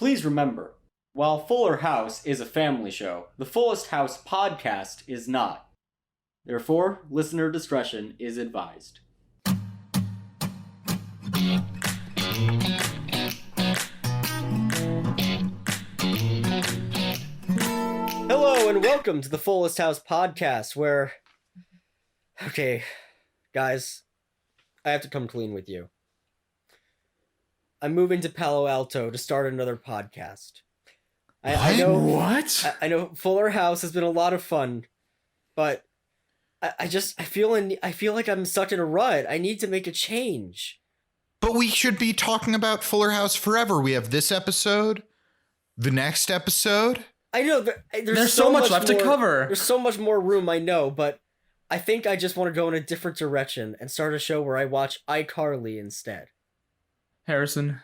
Please remember, while Fuller House is a family show, the Fullest House podcast is not. Therefore, listener discretion is advised. Hello and welcome to the Fullest House podcast where... Okay, guys, I have to come clean with you. I'm moving to Palo Alto to start another podcast. I know What? I know Fuller House has been a lot of fun, but I feel like I'm stuck in a rut. I need to make a change. But we should be talking about Fuller House forever. We have this episode, the next episode. I know there's so much left more, to cover. There's so much more room, I know, but I think I just want to go in a different direction and start a show where I watch iCarly instead. Harrison,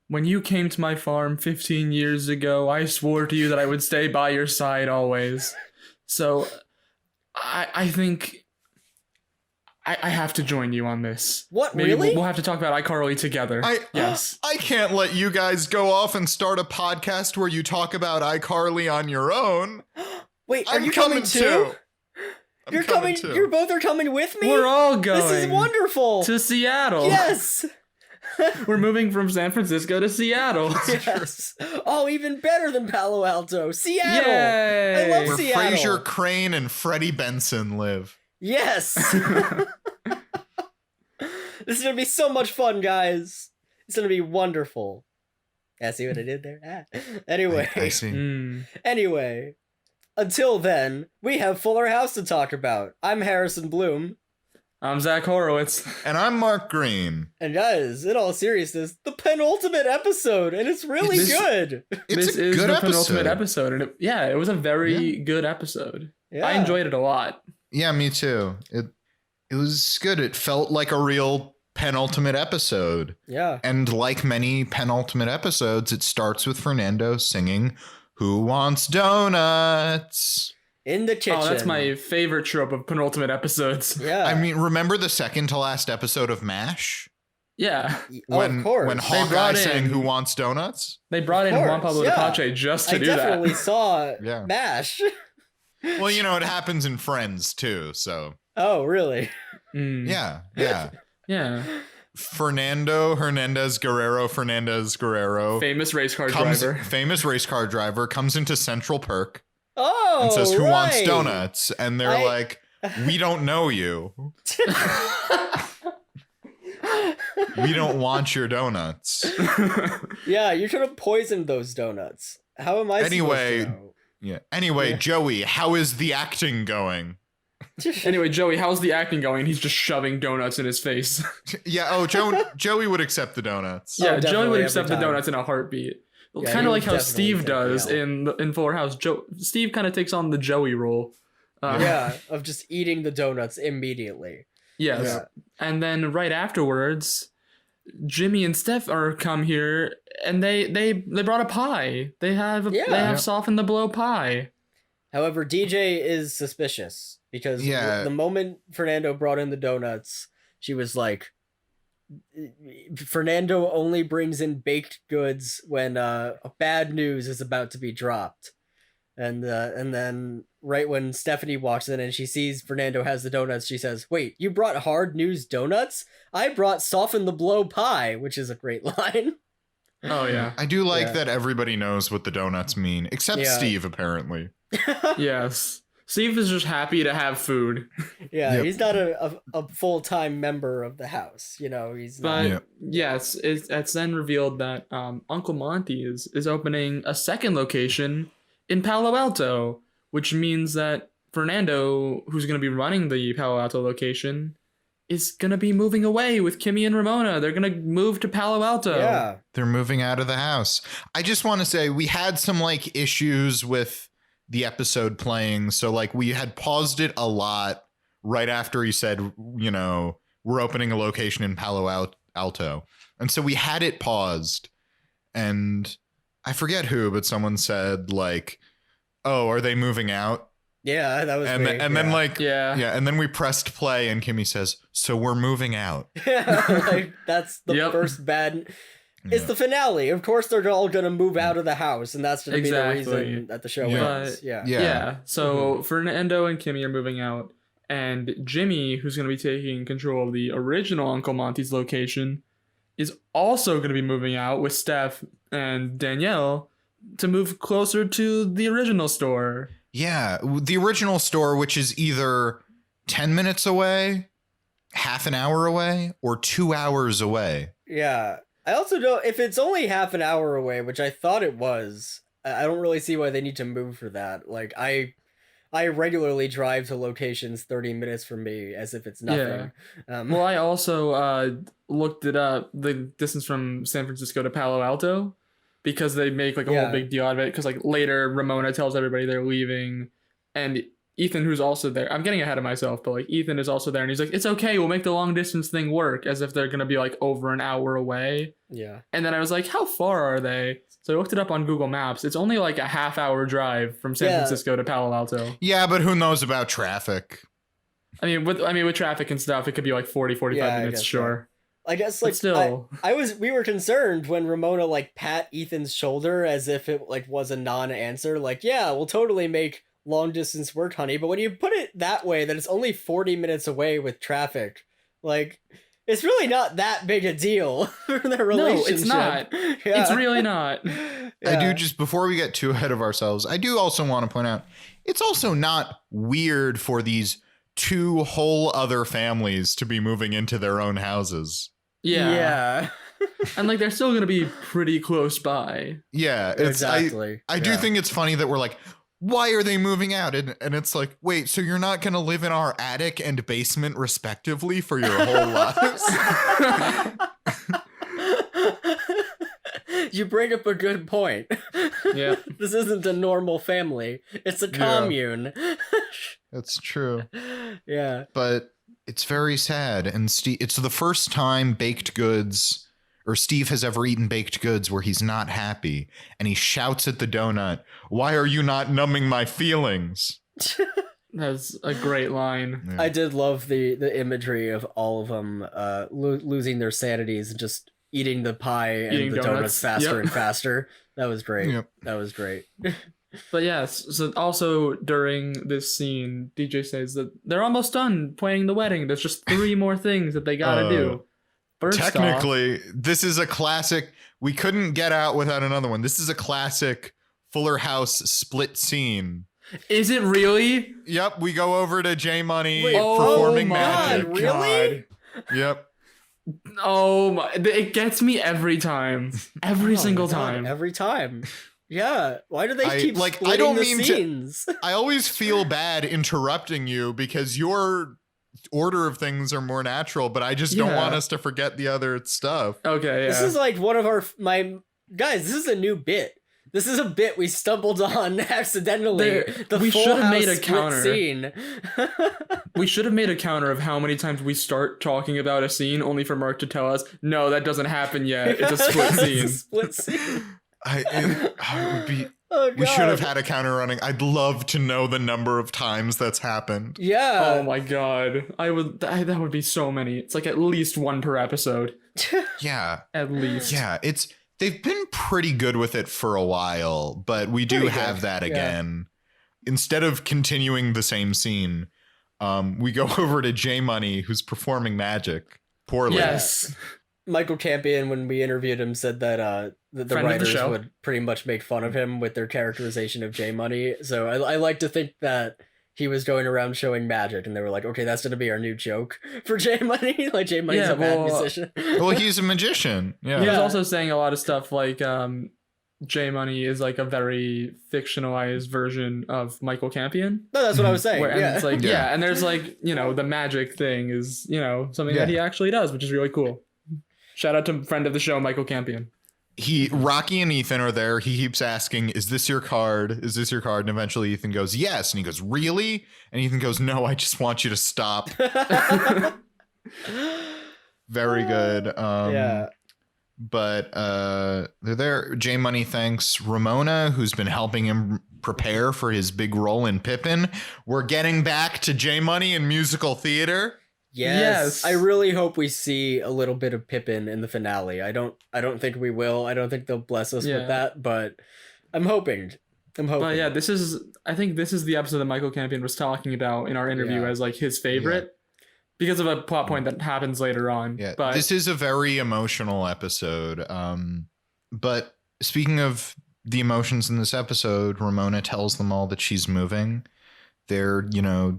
when you came to my farm 15 years ago, I swore to you that I would stay by your side always. So, I think I have to join you on this. What, Maybe really? We'll have to talk about iCarly together. Yes. I can't let you guys go off and start a podcast where you talk about iCarly on your own. Wait, are I'm you coming too? I'm coming too. You both are coming with me? We're all going. This is wonderful. To Seattle. Yes. We're moving from San Francisco to Seattle. Yes. Oh, even better than Palo Alto. Seattle. Yay. I love Where Seattle. Fraser Crane and Freddie Benson live. Yes. This is going to be so much fun, guys. It's going to be wonderful. Yeah, see what I did there? Anyway. I see. Anyway. Until then, we have Fuller House to talk about. I'm Harrison Bloom. I'm Zach Horowitz. And I'm Mark Greene. And guys, in all seriousness, the penultimate episode, and it's really good. It's This a is good the episode. penultimate episode, and it was a very good episode. Yeah. I enjoyed it a lot. Yeah, me too. It was good. It felt like a real penultimate episode. Yeah. And like many penultimate episodes, it starts with Fernando singing "Who Wants Donuts?" In the kitchen. Oh, that's my favorite trope of penultimate episodes. Yeah. I mean, remember the second to last episode of MASH? Yeah. Of course. When Hawkeye brought sang in- "Who Wants Donuts?" They brought in Of Juan course, Pablo yeah. Apache just to I do definitely that. saw Yeah. MASH. Well, you know, it happens in Friends too, so Oh, really? Mm. yeah. Yeah. Fernando Fernandez Guerrero, Famous race car driver. famous race car driver, comes into Central Perk Oh, and says, "Who wants right. donuts?" And they're like, "We don't know you. We don't want your donuts." Yeah, you should have poisoned those donuts. How am I Anyway, supposed to know? Yeah. Anyway, Yeah. Joey, how is the acting going? Anyway, Joey, how's the acting going? He's just shoving donuts in his face. Yeah. Oh, Joey would accept the donuts. Yeah, Joey definitely, would every accept the time. donuts in a heartbeat. Yeah, Kind he of would like how definitely Steve take does me in Fuller House. Steve kind of takes on the Joey role. Yeah, of just eating the donuts immediately. Yes. Yeah. And then right afterwards, Jimmy and Steph come here, and they brought a pie. They have Yeah. softened the blow pie. However, DJ is suspicious because Yeah. the moment Fernando brought in the donuts, she was like, Fernando only brings in baked goods when bad news is about to be dropped. And then right when Stephanie walks in and she sees Fernando has the donuts, she says, "Wait, you brought hard news donuts? I brought soften the blow pie," which is a great line. Oh yeah. I do like Yeah. that everybody knows what the donuts mean, except Yeah. Steve, apparently. Yes. Steve is just happy to have food. Yeah, Yep. he's not a full-time member of the house, you know, he's not. But Yeah. yes, it's then revealed that Uncle Monty is opening a second location in Palo Alto, which means that Fernando, who's going to be running the Palo Alto location, is going to be moving away with Kimmy and Ramona. They're going to move to Palo Alto. Yeah. They're moving out of the house. I just want to say we had some like issues with the episode playing. So like we had paused it a lot right after he said, you know, we're opening a location in Palo Alto. And so we had it paused, and I forget who, but someone said like, "Oh, are they moving out?" Yeah, that was And, me. and then like, Yeah. and then we pressed play and Kimmy says, "So we're moving out." like, that's the Yep. first bad. It's the finale. Of course, they're all going to move out of the house, and that's going to be the reason that the show ends. Yeah. So Fernando and Kimmy are moving out, and Jimmy, who's going to be taking control of the original Uncle Monty's location, is also going to be moving out with Steph and Danielle to move closer to the original store. Yeah, the original store, which is either 10 minutes away, half an hour away, or 2 hours away. Yeah. I also don't, if it's only half an hour away, which I thought it was, I don't really see why they need to move for that. Like, I regularly drive to locations 30 minutes from me as if it's nothing. Yeah. Well, I also looked it up, the distance from San Francisco to Palo Alto, because they make like a whole big deal out of it. Because like later, Ramona tells everybody they're leaving, and Ethan, who's also there, I'm getting ahead of myself, but like Ethan is also there, and he's like, it's okay, we'll make the long distance thing work, as if they're gonna be like over an hour away. Yeah. And then I was like, how far are they? So I looked it up on Google Maps. It's only like a half-hour drive from San Francisco to Palo Alto. Yeah, but who knows about traffic? I mean, with traffic and stuff, it could be like 45 minutes, sure. I guess like still, we were concerned when Ramona like pat Ethan's shoulder as if it like was a non-answer. Like, yeah, we'll totally make long distance work, honey. But when you put it that way, that it's only 40 minutes away with traffic, like it's really not that big a deal for their relationship. No, it's not. Yeah. It's really not. Yeah. I do, just before we get too ahead of ourselves, I do also want to point out, it's also not weird for these two whole other families to be moving into their own houses. Yeah. And like they're still going to be pretty close by. Yeah, exactly. I do think it's funny that we're like, why are they moving out? And it's like, wait, so you're not going to live in our attic and basement respectively for your whole lives? You bring up a good point. Yeah. This isn't a normal family. It's a commune. That's true. Yeah. But it's very sad. And it's the first time baked goods, or Steve has ever eaten baked goods where he's not happy. And he shouts at the donut, "Why are you not numbing my feelings?" That's a great line. Yeah. I did love the imagery of all of them losing their sanities and just eating the pie and the donuts faster and faster. That was great. Yep. That was great. But yes, so also during this scene, DJ says that they're almost done planning the wedding. There's just 3 more things that they gotta do. First technically, this is a classic. We couldn't get out without another one. This is a classic Fuller House split scene. Is it really? Yep, we go over to J Money performing magic. God, really? Yep. Oh my! It gets me every time. Every single time. Every time. Yeah. Why do they keep splitting I don't the mean scenes? I always feel bad interrupting you because your order of things are more natural, but I just don't want us to forget the other stuff. Okay. Yeah. This is like one of my guys. This is a new bit. This is a bit we stumbled on accidentally. We should have made a counter. Scene. We should have made a counter of how many times we start talking about a scene only for Mark to tell us, no, that doesn't happen yet. It's a split scene. It's a split scene. It would be. Oh, we should have had a counter running. I'd love to know the number of times that's happened. Yeah. Oh my god. That would be so many. It's like at least 1 per episode. Yeah. At least. Yeah. They've been pretty good with it for a while, but we do have that again. Instead of continuing the same scene, we go over to J Money, who's performing magic poorly. Yes. Michael Campion, when we interviewed him, said that the writers would pretty much make fun of him with their characterization of J Money. So I like to think that he was going around showing magic, and they were like, okay, that's going to be our new joke for J Money. Like, J Money's a bad musician. Well, he's a magician. Yeah. He was also saying a lot of stuff like J Money is like a very fictionalized version of Michael Campion. No, that's what I was saying. And it's like, and there's like, the magic thing is, something that he actually does, which is really cool. Shout out to friend of the show, Michael Campion. Rocky and Ethan are there. He keeps asking, "Is this your card? Is this your card?" And eventually Ethan goes, "Yes." And he goes, "Really?" And Ethan goes, "No, I just want you to stop." Very good. But they're there. J Money thanks Ramona, who's been helping him prepare for his big role in Pippin. We're getting back to J Money in musical theater. Yes. Yes. I really hope we see a little bit of Pippin in the finale. I don't think we will. I don't think they'll bless us Yeah. with that, but I'm hoping. But yeah, I think this is the episode that Michael Campion was talking about in our interview Yeah. as like his favorite because of a plot point that happens later on. Yeah, but this is a very emotional episode. But speaking of the emotions in this episode, Ramona tells them all that she's moving. They're,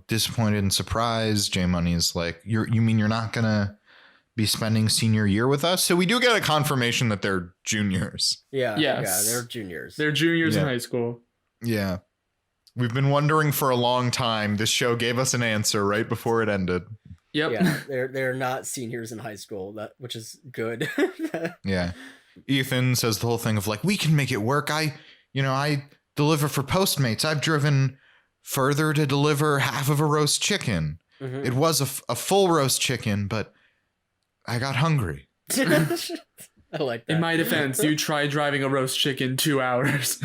disappointed and surprised. J Money is like, you mean you're not gonna be spending senior year with us? So we do get a confirmation that they're juniors. Yeah. Yes. Yeah, they're juniors. They're juniors in Yeah. high school. Yeah. We've been wondering for a long time. This show gave us an answer right before it ended. Yep. Yeah, they're not seniors in high school, which is good. Yeah. Ethan says the whole thing of like, we can make it work. I deliver for Postmates. I've driven further to deliver half of a roast chicken. Mhm. It was a full roast chicken, but I got hungry. I like that. In my defense, you tried driving a roast chicken 2 hours.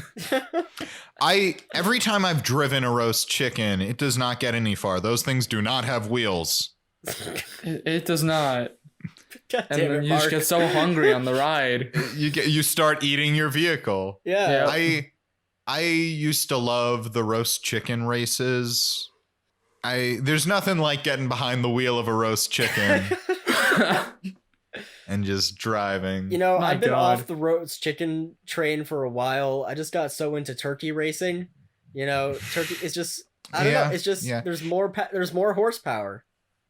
Every time I've driven a roast chicken, it does not get any far. Those things do not have wheels. It does not. God And damn then it, you just Mark. get so hungry on the ride. You start eating your vehicle. Yeah. I used to love the roast chicken races. There's nothing like getting behind the wheel of a roast chicken and just driving. My My I've been God. off the roast chicken train for a while. I just got so into turkey racing. Turkey is just I don't know. It's just there's more horsepower.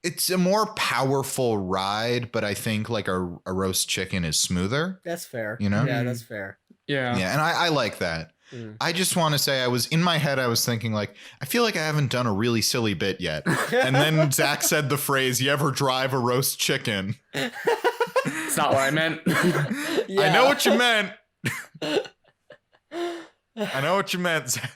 It's a more powerful ride, but I think like a roast chicken is smoother. That's fair. Yeah, that's fair. Yeah. Yeah, and I like that. Mm. I just want to say I was thinking like, I feel like I haven't done a really silly bit yet. And then Zach said the phrase, "You ever drive a roast chicken?" It's not what I meant. I know what you meant. I know what you meant, Zach.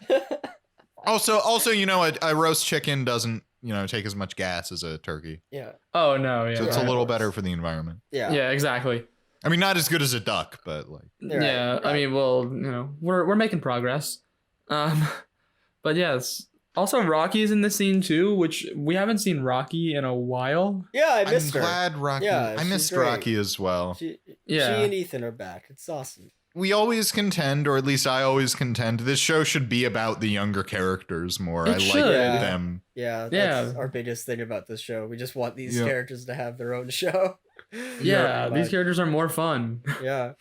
Also, a roast chicken doesn't, take as much gas as a turkey. Yeah. Oh, no. Yeah. So it's a right. little better for the environment. Yeah. Yeah, exactly. I mean, not as good as a duck, but like. Right, Yeah. right. I mean, well, we're making progress. But yes. Also, Rocky's in the scene too, which we haven't seen Rocky in a while. Yeah, I I'm missed her. glad Rocky. Yeah, I she's missed great. Rocky as well. She Yeah. and Ethan are back. It's awesome. We always contend, or at least I always contend, this show should be about the younger characters more. It I like should. them. Yeah, that's our biggest thing about this show. We just want these characters to have their own show. Yeah, Pretty these much. characters are more fun. Yeah.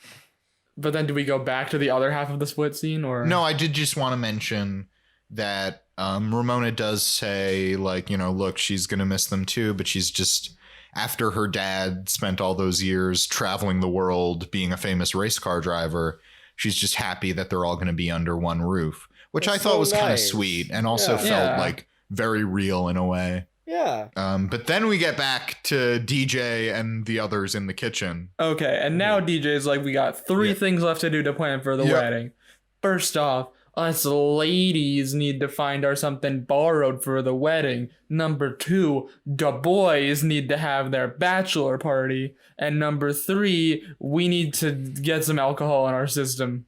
But then do we go back to the other half of the split scene or No, I did just want to mention that Ramona does say, like, look, she's going to miss them too, but she's just, after her dad spent all those years traveling the world being a famous race car driver, she's just happy that they're all going to be under one roof, which That's I thought so was kind of nice. sweet and also Yeah. felt Yeah. like very real in a way. Yeah. But then we get back to DJ and the others in the kitchen. Okay, and now DJ's like, we got 3 things left to do to plan for the Yep. wedding. First off, us ladies need to find our something borrowed for the wedding. Number 2, the boys need to have their bachelor party. And number 3, we need to get some alcohol in our system.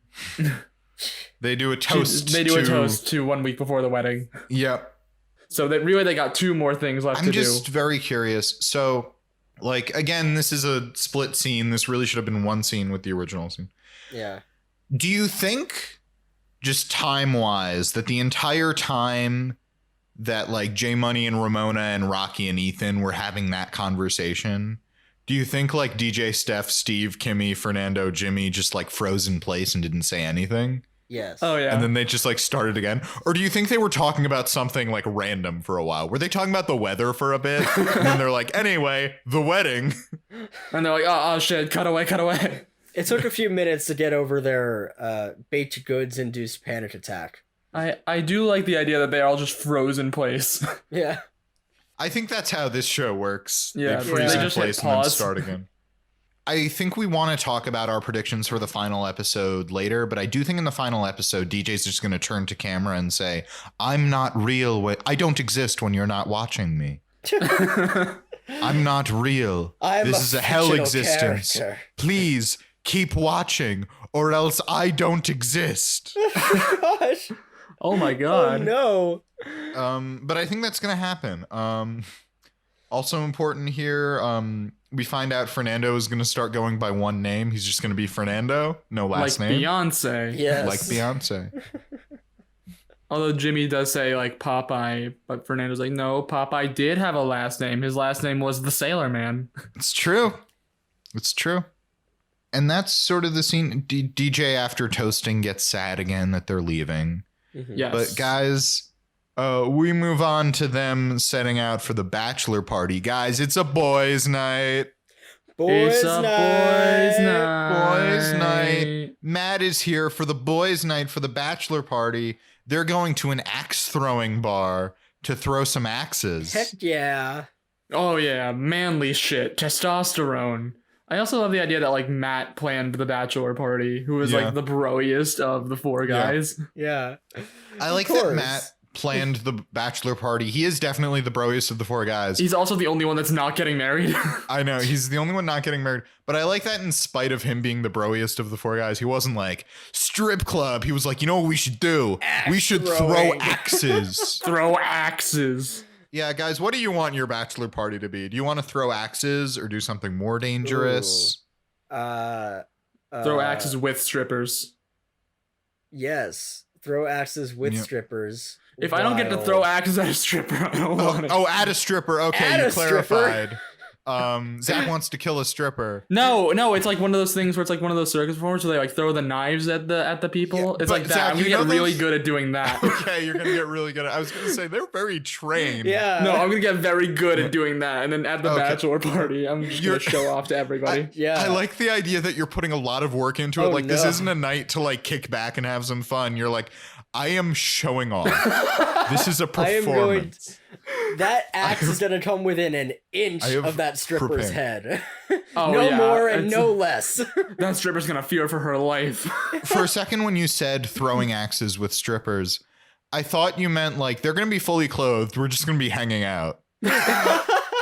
They do a toast. They do a toast to 1 week before the wedding. Yep. So they got 2 more things left I'm to just do. very curious. So, like, again, this is a split scene. This really should have been one scene with the original scene. Yeah. Do you think, just time-wise, that the entire time that, like, J Money and Ramona and Rocky and Ethan were having that conversation, do you think, like, DJ, Steph, Steve, Kimmy, Fernando, Jimmy just, like, froze in place and didn't say anything? Yes. Oh, yeah. And then they just like started again? Or do you think they were talking about something like random for a while? Were they talking about the weather for a bit? And then they're like, anyway, the wedding. And they're like, oh shit, cut away. It took a few minutes to get over their baked goods induced panic attack. I do like the idea that they all just froze in place. Yeah. I think that's how this show works. Yeah, They freeze they in just hit place and then pause. start again. I think we want to talk about our predictions for the final episode later, but I do think in the final episode, DJ's just going to turn to camera and say, I'm not real. I don't exist when you're not watching me. I'm not real. This is a hell fictional existence. character. Please keep watching or else I don't exist. Oh gosh. Oh my Oh god. no. But I think that's going to happen. Also important here, we find out Fernando is going to start going by one name. He's just going to be Fernando, no last like name. Beyonce. Yes. Like Beyonce. Although Jimmy does say like Popeye, but Fernando's like, no, Popeye did have a last name. His last name was the Sailor Man. It's true. It's true. And that's sort of the scene. DJ, after toasting, gets sad again that they're leaving. Mhm. Yes. But guys, we move on to them setting out for the bachelor party. Guys, it's a boys' night. Boys' it's a night. boys' night. Boys' night. Matt is here for the boys' night for the bachelor party. They're going to an axe throwing bar to throw some axes. Heck yeah. Oh yeah, manly shit, testosterone. I also love the idea that like Matt planned the bachelor party, who was Yeah. like the broiest of the four guys. Yeah. I like Of that course. Matt planned the bachelor party. He is definitely the broiest of the four guys. He's also the only one that's not getting married. I know, he's the only one not getting married. But I like that in spite of him being the broiest of the four guys, he wasn't like, strip club. He was like, you know what we should do? We should throw throwing. axes. Throw axes. Yeah, guys, what do you want your bachelor party to be? Do you want to throw axes or do something more dangerous? Throw axes with strippers. Yes. Throw axes with Yep. strippers. If I don't get to Wild. throw axes at a stripper, I don't want it. Oh, add a stripper. Okay, Add you a stripper. clarified. Zach wants to kill a stripper. No, it's like one of those things where it's like one of those circus performers where they like throw the knives at the people. Yeah, It's but like that. Zach, I'm gonna you get know really those- good at doing that. Okay, you're gonna get really good at. I was gonna say they're very trained. Yeah. No, I'm gonna get very good at doing that, and then at the Okay. bachelor party, I'm just You're- gonna show off to everybody. Yeah. I like the idea that you're putting a lot of work into it. Oh, Like this no. isn't a night to like kick back and have some fun. You're like, I am showing off. This is a I am going- performance. That axe is gonna come within an inch I have of that stripper's prepared. head. Oh, no yeah, more and it's- no less. That stripper's gonna fear for her life. For a second, when you said throwing axes with strippers, I thought you meant like they're gonna be fully clothed. We're just gonna be hanging out.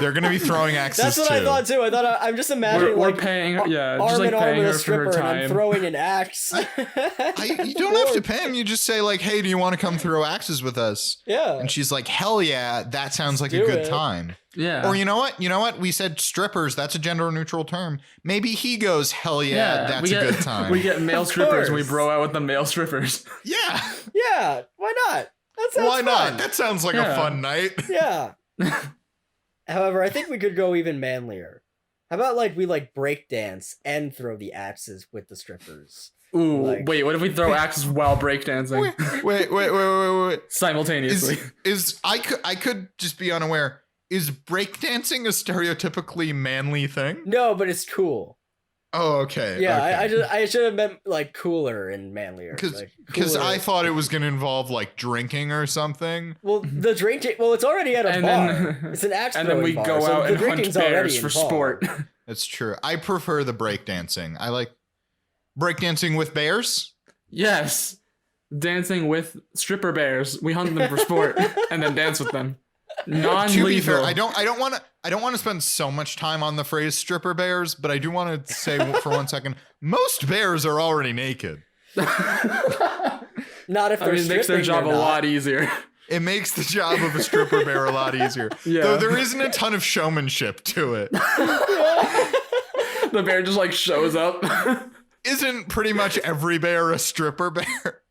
They're gonna be throwing axes That's what too. I thought too. I thought I'm just imagining We're like paying her, yeah, just arm like in arm paying with her a for stripper her and I'm time. throwing an axe. You don't have to pay him. You just say like, "Hey, do you want to come throw axes with us?" Yeah. And she's like, "Hell yeah, that sounds like a Do good it. time." Yeah. Or you know what? You know what? We said strippers. That's a gender neutral term. Maybe he goes, "Hell yeah, that's we a get, good time." We get male strippers and we course. bro out with the male strippers. Yeah. Yeah. Why not? That sounds Why not? fun. That sounds like Yeah. a fun night. Yeah. However, I think we could go even manlier. How about like we like break dance and throw the axes with the strippers? Ooh, Like- wait, what if we throw axes while breakdancing Wait. simultaneously? Is I could just be unaware. Is breakdancing a stereotypically manly thing? No, but it's cool. Oh, okay. Yeah, okay. I should have meant like cooler and manlier. Because cooler. I thought it was going to involve like drinking or something. Well, the drinking. Well, it's already at a And bar. then- It's an axe And then we throwing go bar, so out the and hunt drinking's bears already for involved. sport. That's true. I prefer the breakdancing. I like breakdancing with bears. Yes. Dancing with stripper bears. We hunt them for sport and then dance with them. Non-lethal. To be fair, I don't want to spend so much time on the phrase stripper bears, but I do want to say for 1 second, most bears are already naked. Not if I they're mean, it makes their stripping, job a they're not. lot easier. It makes the job of a stripper bear a lot easier. Yeah. Though there isn't a ton of showmanship to it. The bear just like shows up. Isn't pretty much every bear a stripper bear?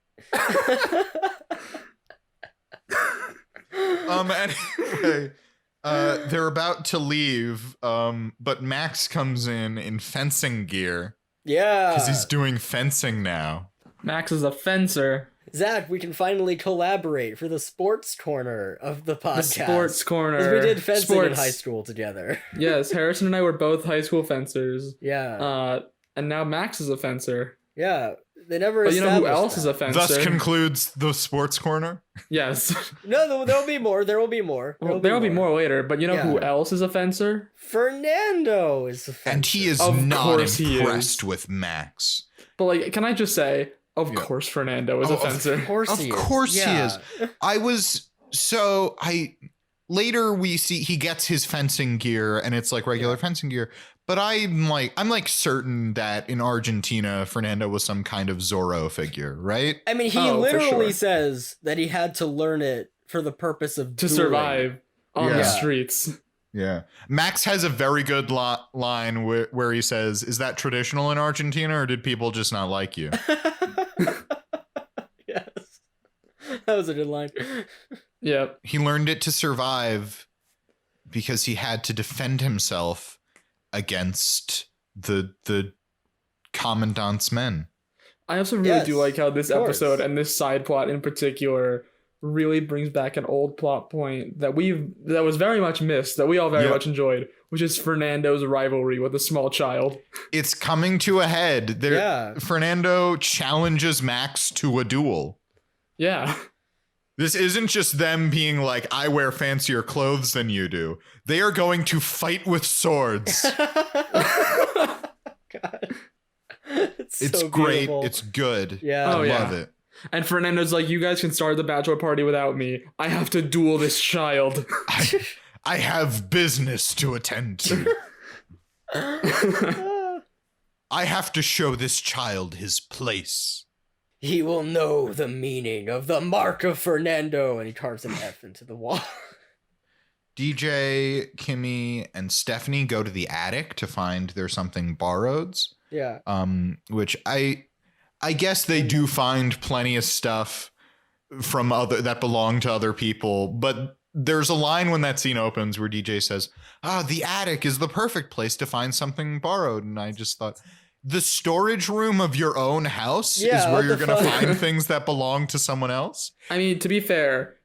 Anyway, they're about to leave, but Max comes in fencing gear Yeah. because he's doing fencing now. Max is a fencer. Zach, we can finally collaborate for the sports corner of the podcast. The sports corner. Because we did fencing in Sports. high school together. Yes, Harrison and I were both high school fencers. Yeah. And now Max is a fencer. Yeah. They never But you know who established else that. is a fencer? Thus concludes the sports corner. Yes. No, there'll be more. There will be more. Well, there will be more later, but you know who Yeah. else is a fencer? Fernando is a fencer. And he is Of not course he impressed is. with Max. But like, can I just say, of Yeah. course Fernando is Oh, a fencer. Of course Of he is. course he Yeah. is. Later we see he gets his fencing gear and it's like regular fencing gear. But I'm like certain that in Argentina, Fernando was some kind of Zorro figure, right? I mean, he Oh, for literally sure. says that he had to learn it for the purpose of To dueling. survive on Yeah. the streets. Yeah. Max has a very good line where he says, "Is that traditional in Argentina, or did people just not like you?" Yes. That was a good line. Yep. He learned it to survive because he had to defend himself against the commandant's men. I also really do like how this episode and this side plot in particular really brings back an old plot point that was very much missed, that we all very much enjoyed, which is Fernando's rivalry with a small child. It's coming to a head. Fernando challenges Max to a duel. Yeah. This isn't just them being like, I wear fancier clothes than you do. They are going to fight with swords. God. It's so great. beautiful. It's good. Yeah. I love it. And Fernando's like, you guys can start the bachelor party without me. I have to duel this child. I have business to attend to. I have to show this child his place. He will know the meaning of the mark of Fernando. And he carves an F into the wall. DJ, Kimmy, and Stephanie go to the attic to find there's something borrowed. Yeah. Which I guess they do find plenty of stuff from that belong to other people, but there's a line when that scene opens where DJ says, the attic is the perfect place to find something borrowed. And I just thought, the storage room of your own house is where you're going to find things that belong to someone else? I mean, to be fair,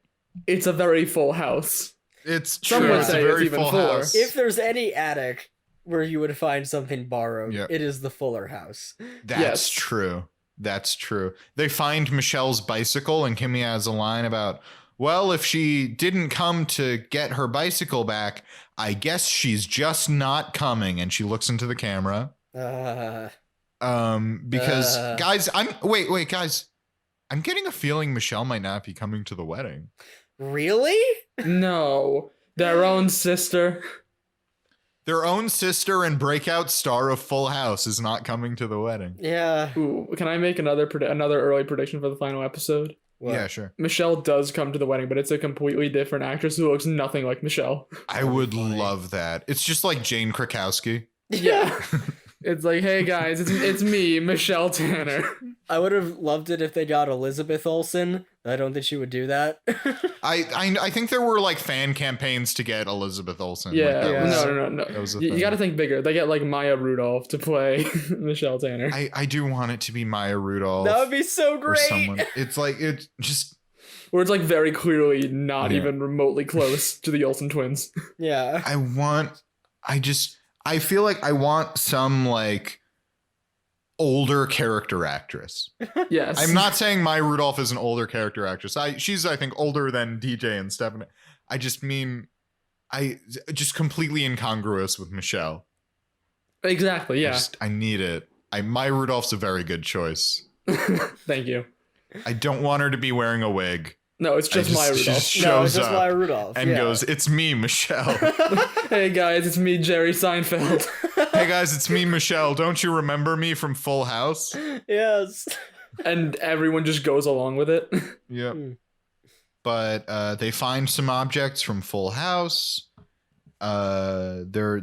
it's a very full house. It's true. It's a very full house. If there's any attic where you would find something borrowed, it is the Fuller house. That's true. That's true. They find Michelle's bicycle, and Kimmy has a line about, well, if she didn't come to get her bicycle back, I guess she's just not coming. And she looks into the camera. Because guys, guys, I'm getting a feeling Michelle might not be coming to the wedding. Really? No, their own sister. Their own sister and breakout star of Full House is not coming to the wedding. Yeah. Ooh, can I make another early prediction for the final episode? What? Yeah, sure. Michelle does come to the wedding, but it's a completely different actress who looks nothing like Michelle. I would love that. It's just like Jane Krakowski. Yeah. It's like, hey guys, it's me, Michelle Tanner. I would have loved it if they got Elizabeth Olsen. I don't think she would do that. I think there were like fan campaigns to get Elizabeth Olsen. Yeah, no. You got to think bigger. They get like Maya Rudolph to play Michelle Tanner. I do want it to be Maya Rudolph. That would be so great. Or someone. It's like it just. Where it's like very clearly not even remotely close to the Olsen twins. Yeah. I feel like I want some like older character actress. Yes. I'm not saying Maya Rudolph is an older character actress. She's I think older than DJ and Stephanie. I just mean just completely incongruous with Michelle. Exactly, yeah. I need it. Maya Rudolph's a very good choice. Thank you. I don't want her to be wearing a wig. No, it's just Maya Rudolph. Shows up Maya Rudolph. And goes, it's me, Michelle. Hey guys, it's me, Jerry Seinfeld. Hey guys, it's me, Michelle. Don't you remember me from Full House? Yes. And everyone just goes along with it. Yep. But they find some objects from Full House. They're,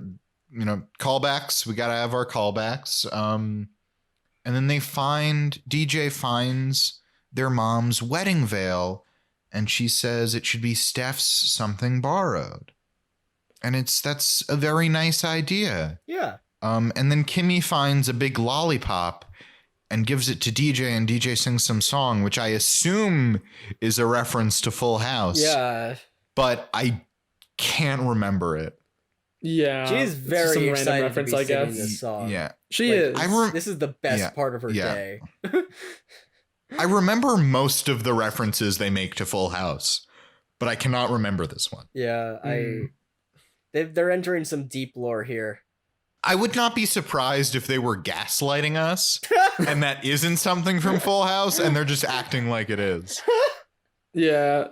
callbacks. We gotta have our callbacks. And then DJ finds their mom's wedding veil. And she says it should be Steph's something borrowed. And that's a very nice idea. Yeah. And then Kimmy finds a big lollipop and gives it to DJ, and DJ sings some song, which I assume is a reference to Full House. Yeah. But I can't remember it. Yeah. She's very excited reference, to be I guess. singing this song. Yeah. She is. This is the best part of her day. I remember most of the references they make to Full House, but I cannot remember this one. Yeah, they're entering some deep lore here. I would not be surprised if they were gaslighting us and that isn't something from Full House and they're just acting like it is. Yeah.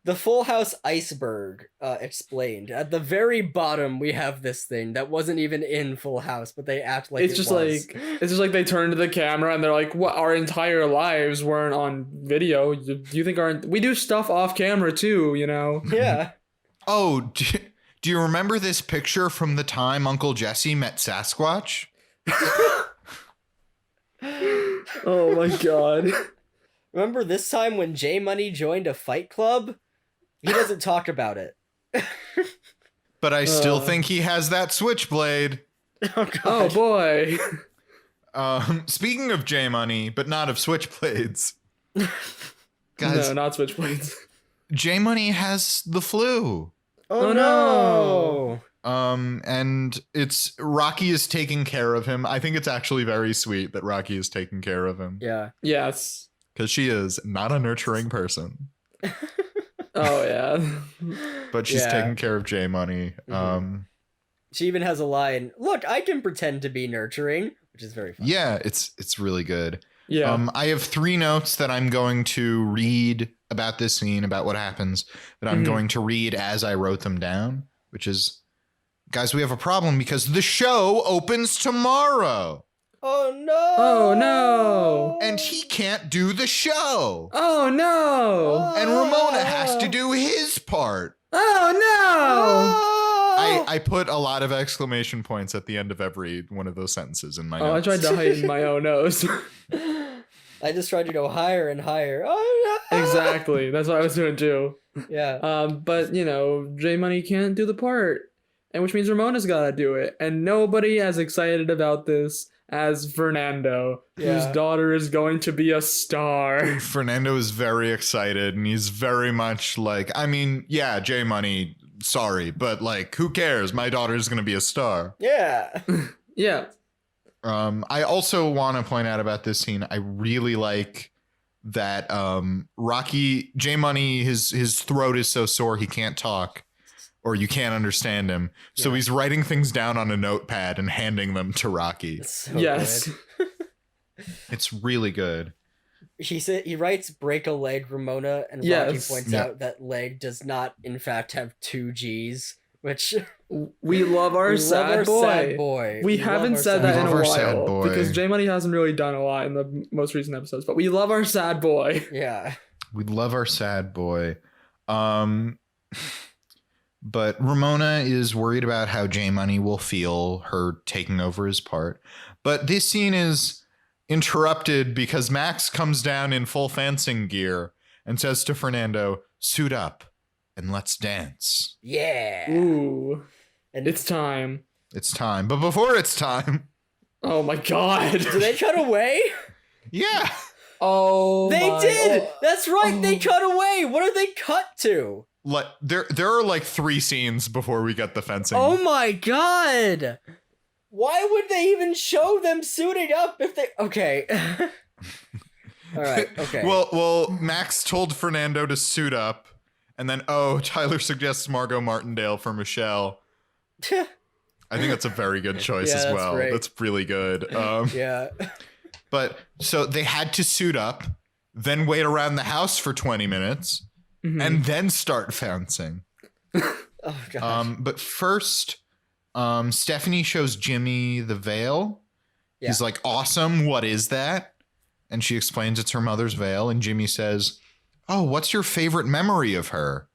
The Full House iceberg explained. At the very bottom, we have this thing that wasn't even in Full House, but they act like it's just like they turn to the camera and they're like, "What? Our entire lives weren't on video. Do you think we do stuff off camera too? You know?" Yeah. Oh, Do you remember this picture from the time Uncle Jesse met Sasquatch? Oh my god. Remember this time when J Money joined a fight club? He doesn't talk about it. But I still think he has that switchblade. Oh god. Oh boy. Speaking of J Money, but not of switchblades. Guys, No, not switchblades. J Money has the flu. Oh no. And it's Rocky is taking care of him. I think it's actually very sweet that Rocky is taking care of him. Yeah. Yes. Because she is not a nurturing person. Oh yeah. But she's Yeah. taking care of J Money. She even has a line, "Look, I can pretend to be nurturing," which is very fun. Yeah, it's really good. Yeah. I have 3 notes that I'm going to read about this scene, about what happens, that I'm going to read as I wrote them down, which is, guys, we have a problem because the show opens tomorrow. Oh no. Oh no. And he can't do the show. Oh no. And Ramona has to do his part. Oh no. I put a lot of exclamation points at the end of every one of those sentences in my Oh, I notes. tried to heighten my own nose. I just tried to go higher and higher. Oh no. Exactly. That's what I was doing too. Yeah. But you know, J Money can't do the part, and which means Ramona's gotta do it, and nobody as excited about this as Fernando, whose Yeah. daughter is going to be a star. Fernando is very excited, and he's very much like, I mean, yeah, J Money, sorry, but like, who cares? My daughter's gonna be a star. Yeah. Yeah. I also want to point out about this scene, I really like that Rocky, J Money, his throat is so sore he can't talk, or you can't understand him. So Yeah. he's writing things down on a notepad and handing them to Rocky. It's so Yes. good. It's really good. He writes "break a leg, Ramona," and Rocky Yes. points Yeah. out that leg does not, in fact, have 2 G's, which We love our, we sad, love our boy. sad boy. We love haven't our said sad that We in love a our sad while boy. because J Money hasn't really done a lot in the most recent episodes, but we love our sad boy. Yeah. We love our sad boy. But Ramona is worried about how J Money will feel her taking over his part. But this scene is interrupted because Max comes down in full fencing gear and says to Fernando, "Suit up and let's dance." Yeah. Ooh, And it's time. It's time. But before it's time, Oh my god. do they cut away? yeah. Oh, They my- did. oh. That's right. They cut away. What are they cut to? Like there are like 3 scenes before we get the fencing. Oh my god. Why would they even show them suiting up if they... Okay. All right. Okay. Well, Max told Fernando to suit up, and then Tyler suggests Margot Martindale for Michelle. I think that's a very good choice Yeah, as that's well. great. That's really good. Yeah. But so they had to suit up, then wait around the house for 20 minutes, and then start fencing. Oh god. But first, Stephanie shows Jimmy the veil. Yeah. He's like, "Awesome, what is that?" And she explains it's her mother's veil, and Jimmy says, "Oh, what's your favorite memory of her?"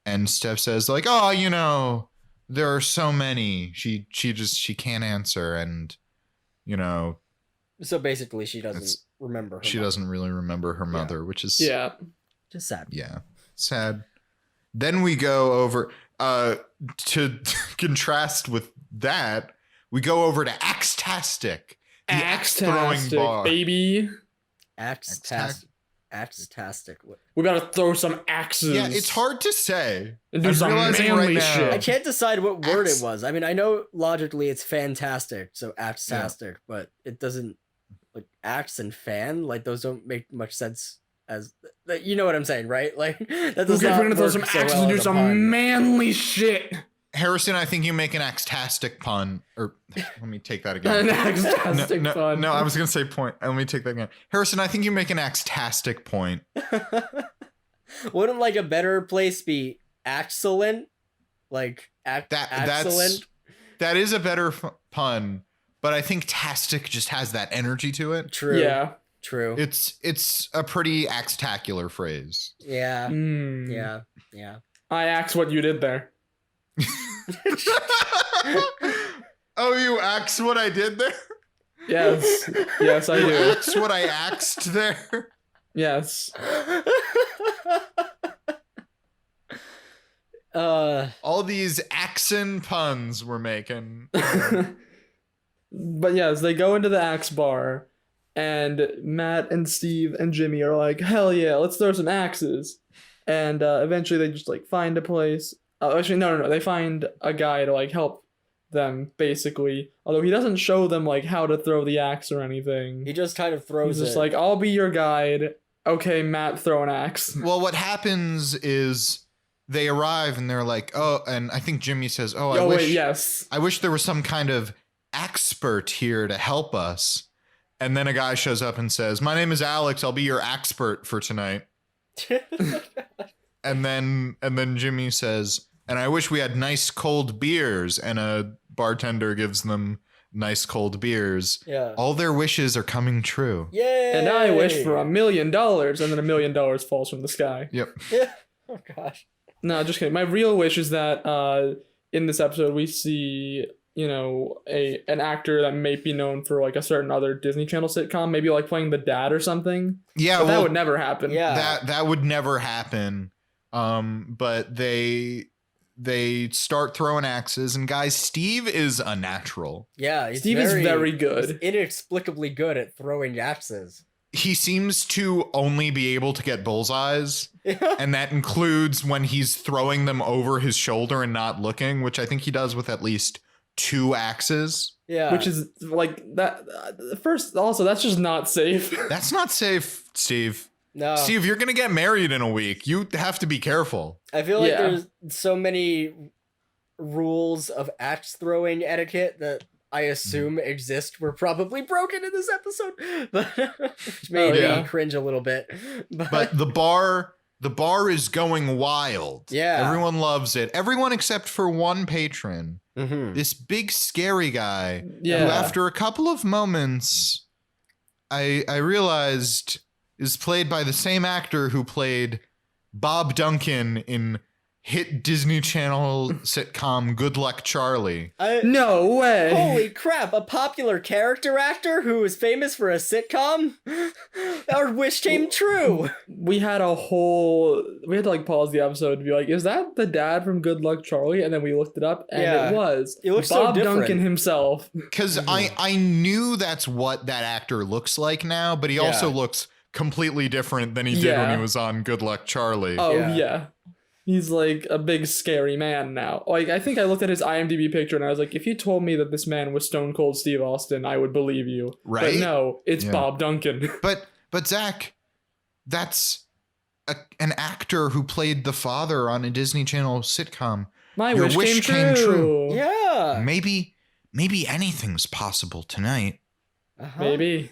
And Steph says, like, "Oh, you know, there are so many." She can't answer, and you know, So basically, she doesn't It's- remember. Her she mother. doesn't really remember her mother, which is Yeah. Just sad. yeah, sad. Then we go over to contrast with that, we go over to Axe-tastic, the axe-throwing Axe-tastic, bar. baby. Axe-tastic. Axe-tastic. We gotta throw some axes. Yeah, it's hard to say. And do I'm some realizing manly right now- shit. I can't decide what word Axe- it was. I mean, I know logically it's fantastic, so axe-tastic, but it doesn't, like, axe and fan, like, those don't make much sense as, like, you know what I'm saying, right? Like, that does Okay, not we're gonna throw work some so axes well and do as a some pun. manly shit. Harrison, I think you make an axe-tastic pun. Or let me take that An again. axe-tastic no, fun. no, I was gonna say point. Let me take that again. Harrison, I think you make an axe-tastic point. Wouldn't, like, a better place be excellent? Like, excellent? That is a better pun, but I think tastic just has that energy to it. True. Yeah. True. It's a pretty axe-tacular phrase. Yeah. Mm. Yeah. Yeah. I axe what you did there. Oh, you axe what I did there? Yes. Yes, I You do. axe what I axed there? Yes. All these axin puns we're making. But yes, they go into the axe bar, and Matt and Steve and Jimmy are like, hell yeah, let's throw some axes. And eventually they just like find a place. Actually, no. They find a guy to like help them, basically. Although he doesn't show them like how to throw the axe or anything. He just kind of throws He's just it. like, I'll be your guide. Okay, Matt, throw an axe. Well, what happens is they arrive and they're like, oh, and I think Jimmy says, oh, Yes. I wish there was some kind of expert here to help us. And then a guy shows up and says, my name is Alex. I'll be your expert for tonight. And then Jimmy says, and I wish we had nice cold beers. And a bartender gives them nice cold beers. Yeah. All their wishes are coming true. Yay! And I wish for $1 million, and then $1 million falls from the sky. Yep. Yeah. Oh gosh. No, just kidding. My real wish is that in this episode we see, you know, an actor that may be known for like a certain other Disney Channel sitcom, maybe like playing the dad or something. Yeah, But that would never happen. Yeah. that would never happen. But they start throwing axes, and guys, Steve is a natural. Yeah. Steve is very good. He's inexplicably good at throwing axes. He seems to only be able to get bullseyes, and that includes when he's throwing them over his shoulder and not looking, which I think he does with at least 2 axes. Yeah. Which is like that. First, also, that's just not safe. That's not safe, Steve. no. Steve, you're going to get married in a week. You have to be careful. I feel like Yeah. there's so many rules of axe throwing etiquette that I assume exist were probably broken in this episode, but which made yeah. me cringe a little bit. But the bar is going wild. Yeah. Everyone loves it. Everyone except for one patron. Mhm. This big scary guy Yeah. who, after a couple of moments, I realized is played by the same actor who played Bob Duncan in hit Disney Channel sitcom Good Luck Charlie. No way. Holy crap, a popular character actor who is famous for a sitcom? Our wish came true. We had to like pause the episode to be like, is that the dad from Good Luck Charlie? And then we looked it up, and Yeah. it was. It looks so Bob different. Duncan himself. Because I knew that's what that actor looks like now, but he also looks completely different than he did when Yeah. he was on Good Luck Charlie. Oh Yeah. yeah. He's like a big scary man now. Like, I think I looked at his IMDb picture and I was like, if you told me that this man was Stone Cold Steve Austin, I would believe you. Right? But no, it's Yeah. Bob Duncan. But Zach, that's an actor who played the father on a Disney Channel sitcom. My Your wish, wish came came true. Yeah. Maybe anything's possible tonight. Uh-huh. Maybe.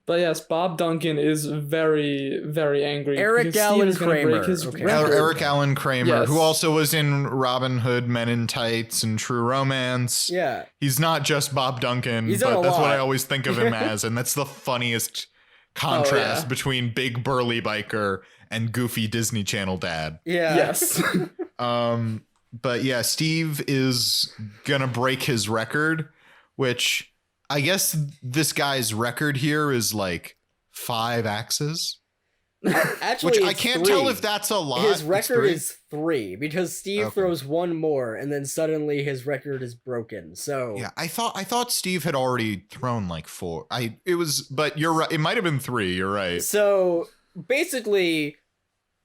But yes, Bob Duncan is very, very angry. Eric because Steve Allan is gonna Kramer. break his Okay. record. Eric Allan Kramer, Yes. who also was in Robin Hood, Men in Tights, and True Romance. Yeah. He's not just Bob Duncan, He's done but a that's what lot. I always think of him as, and that's the funniest contrast yeah. between big burly biker and goofy Disney Channel dad. Yeah. Yes. But yeah, Steve is gonna break his record, which I guess this guy's record here is like 5 axes. Actually, Which I it's can't 3. tell if that's a lot. His It's record 3? is 3 because Steve Okay. throws one more and then suddenly his record is broken. So Yeah, I thought Steve had already thrown like 4. But you're right. It might have been 3. You're right. So basically,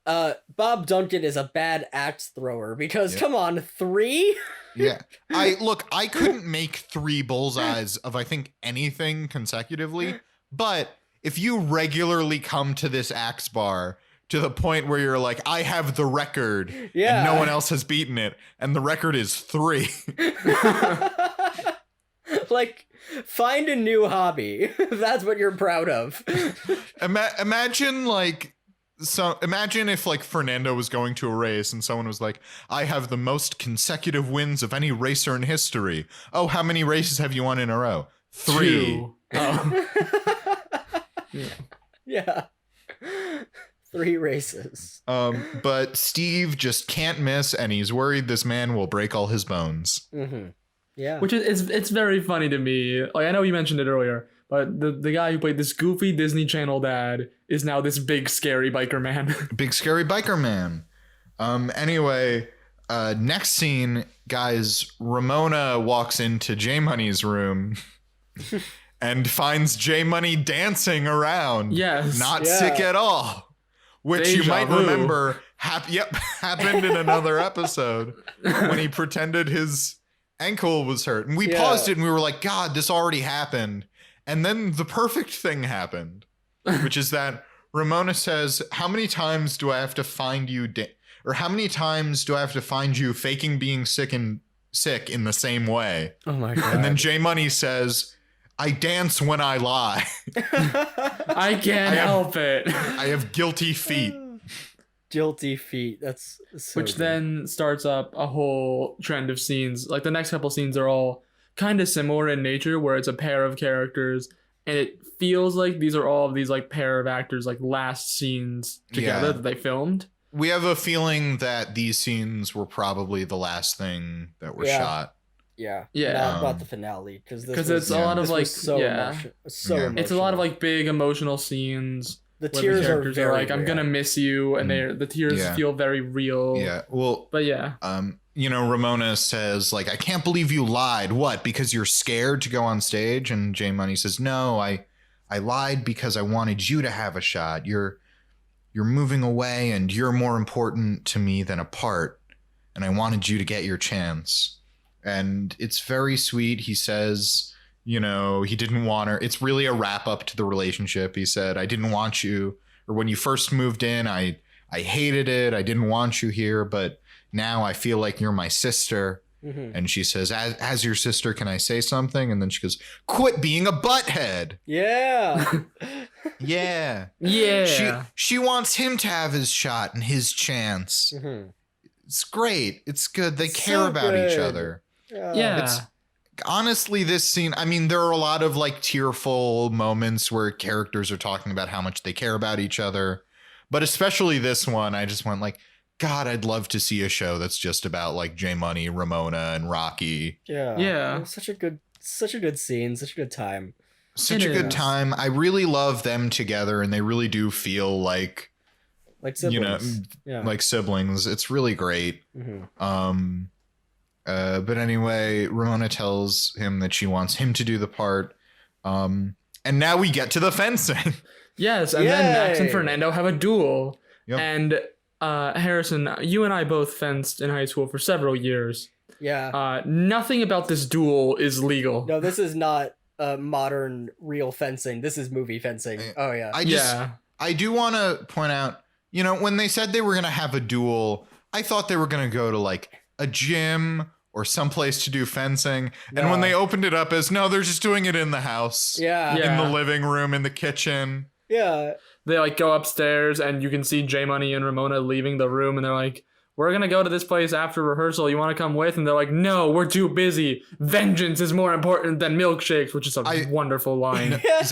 Bob Duncan is a bad axe thrower because Yeah. come on, 3? Yeah. I couldn't make 3 bullseyes of I think anything consecutively, but if you regularly come to this axe bar to the point where you're like, I have the record Yeah. and no one else has beaten it, and the record is 3. Like, find a new hobby. That's what you're proud of. Imagine if like Fernando was going to a race and someone was like, I have the most consecutive wins of any racer in history. Oh, how many races have you won in a row? 3. 2. Oh. Yeah. 3 races. But Steve just can't miss, and he's worried this man will break all his bones. Mm-hmm. Yeah. Which is it's very funny to me. Like, I know you mentioned it earlier, but the guy who played this goofy Disney Channel dad is now this big scary biker man. Big scary biker man. Anyway, next scene, guys, Ramona walks into J Money's room and finds J Money dancing around. Yes. Not sick at all. Which you might remember happened in another episode when he pretended his ankle was hurt. And we paused it and we were like, God, this already happened. And then the perfect thing happened, which is that Ramona says, how many times do I have to find you or how many times do I have to find you faking being sick in the same way? Oh my God. And then J Money says, I dance when I lie. I can't help it. I have guilty feet. Guilty feet. That's so Which good. then starts up a whole trend of scenes. Like the next couple scenes are all kind of similar in nature, where it's a pair of characters, and it feels like these are all of these like pair of actors like last scenes together that they filmed. We have a feeling that these scenes were probably the last thing that were shot. Yeah. Yeah. Not the finale, because it's a lot of like so emotional. It's a lot of like big emotional scenes. The where tears the characters are like, real. I'm gonna miss you, and the tears feel very real. Yeah. Well, but yeah. Ramona says, like, I can't believe you lied. What? Because you're scared to go on stage? And J Money says, no, I lied because I wanted you to have a shot. You're moving away, and you're more important to me than a part. And I wanted you to get your chance. And it's very sweet. He says, he didn't want her. It's really a wrap up to the relationship. He said, I didn't want you, or when you first moved in, I hated it. I didn't want you here, but now I feel like you're my sister. Mm-hmm. And she says, as your sister, can I say something? And then she goes, quit being a butthead. Yeah. Yeah. Yeah. She wants him to have his shot and his chance. Mm-hmm. It's great. It's good. They care So about each good. other. Yeah. Honestly, this scene, I mean, there are a lot of like tearful moments where characters are talking about how much they care about each other. But especially this one, I just went like, God, I'd love to see a show that's just about like J Money, Ramona, and Rocky. Yeah. Yeah. It was such a good scene, such a good time. Such It a good is. time. I really love them together, and they really do feel like Siblings. like siblings. It's really great. Mm-hmm. But anyway, Ramona tells him that she wants him to do the part. And now we get to the fencing. Yes, and then Max and Yay. Fernando have a duel. Yep. And Harrison, you and I both fenced in high school for several years. Yeah. Nothing about this duel is legal. No, this is not modern real fencing. This is movie fencing. Oh yeah. I do want to point out, when they said they were going to have a duel, I thought they were going to go to like a gym or someplace to do fencing. And when they opened it up as, no, they're just doing it in the house. Yeah. Yeah. In the living room, in the kitchen. Yeah. They like go upstairs and you can see J Money and Ramona leaving the room, and they're like, we're gonna go to this place after rehearsal. You want to come with? And they're like, no, we're too busy. Vengeance is more important than milkshakes, which is a wonderful line. Yes.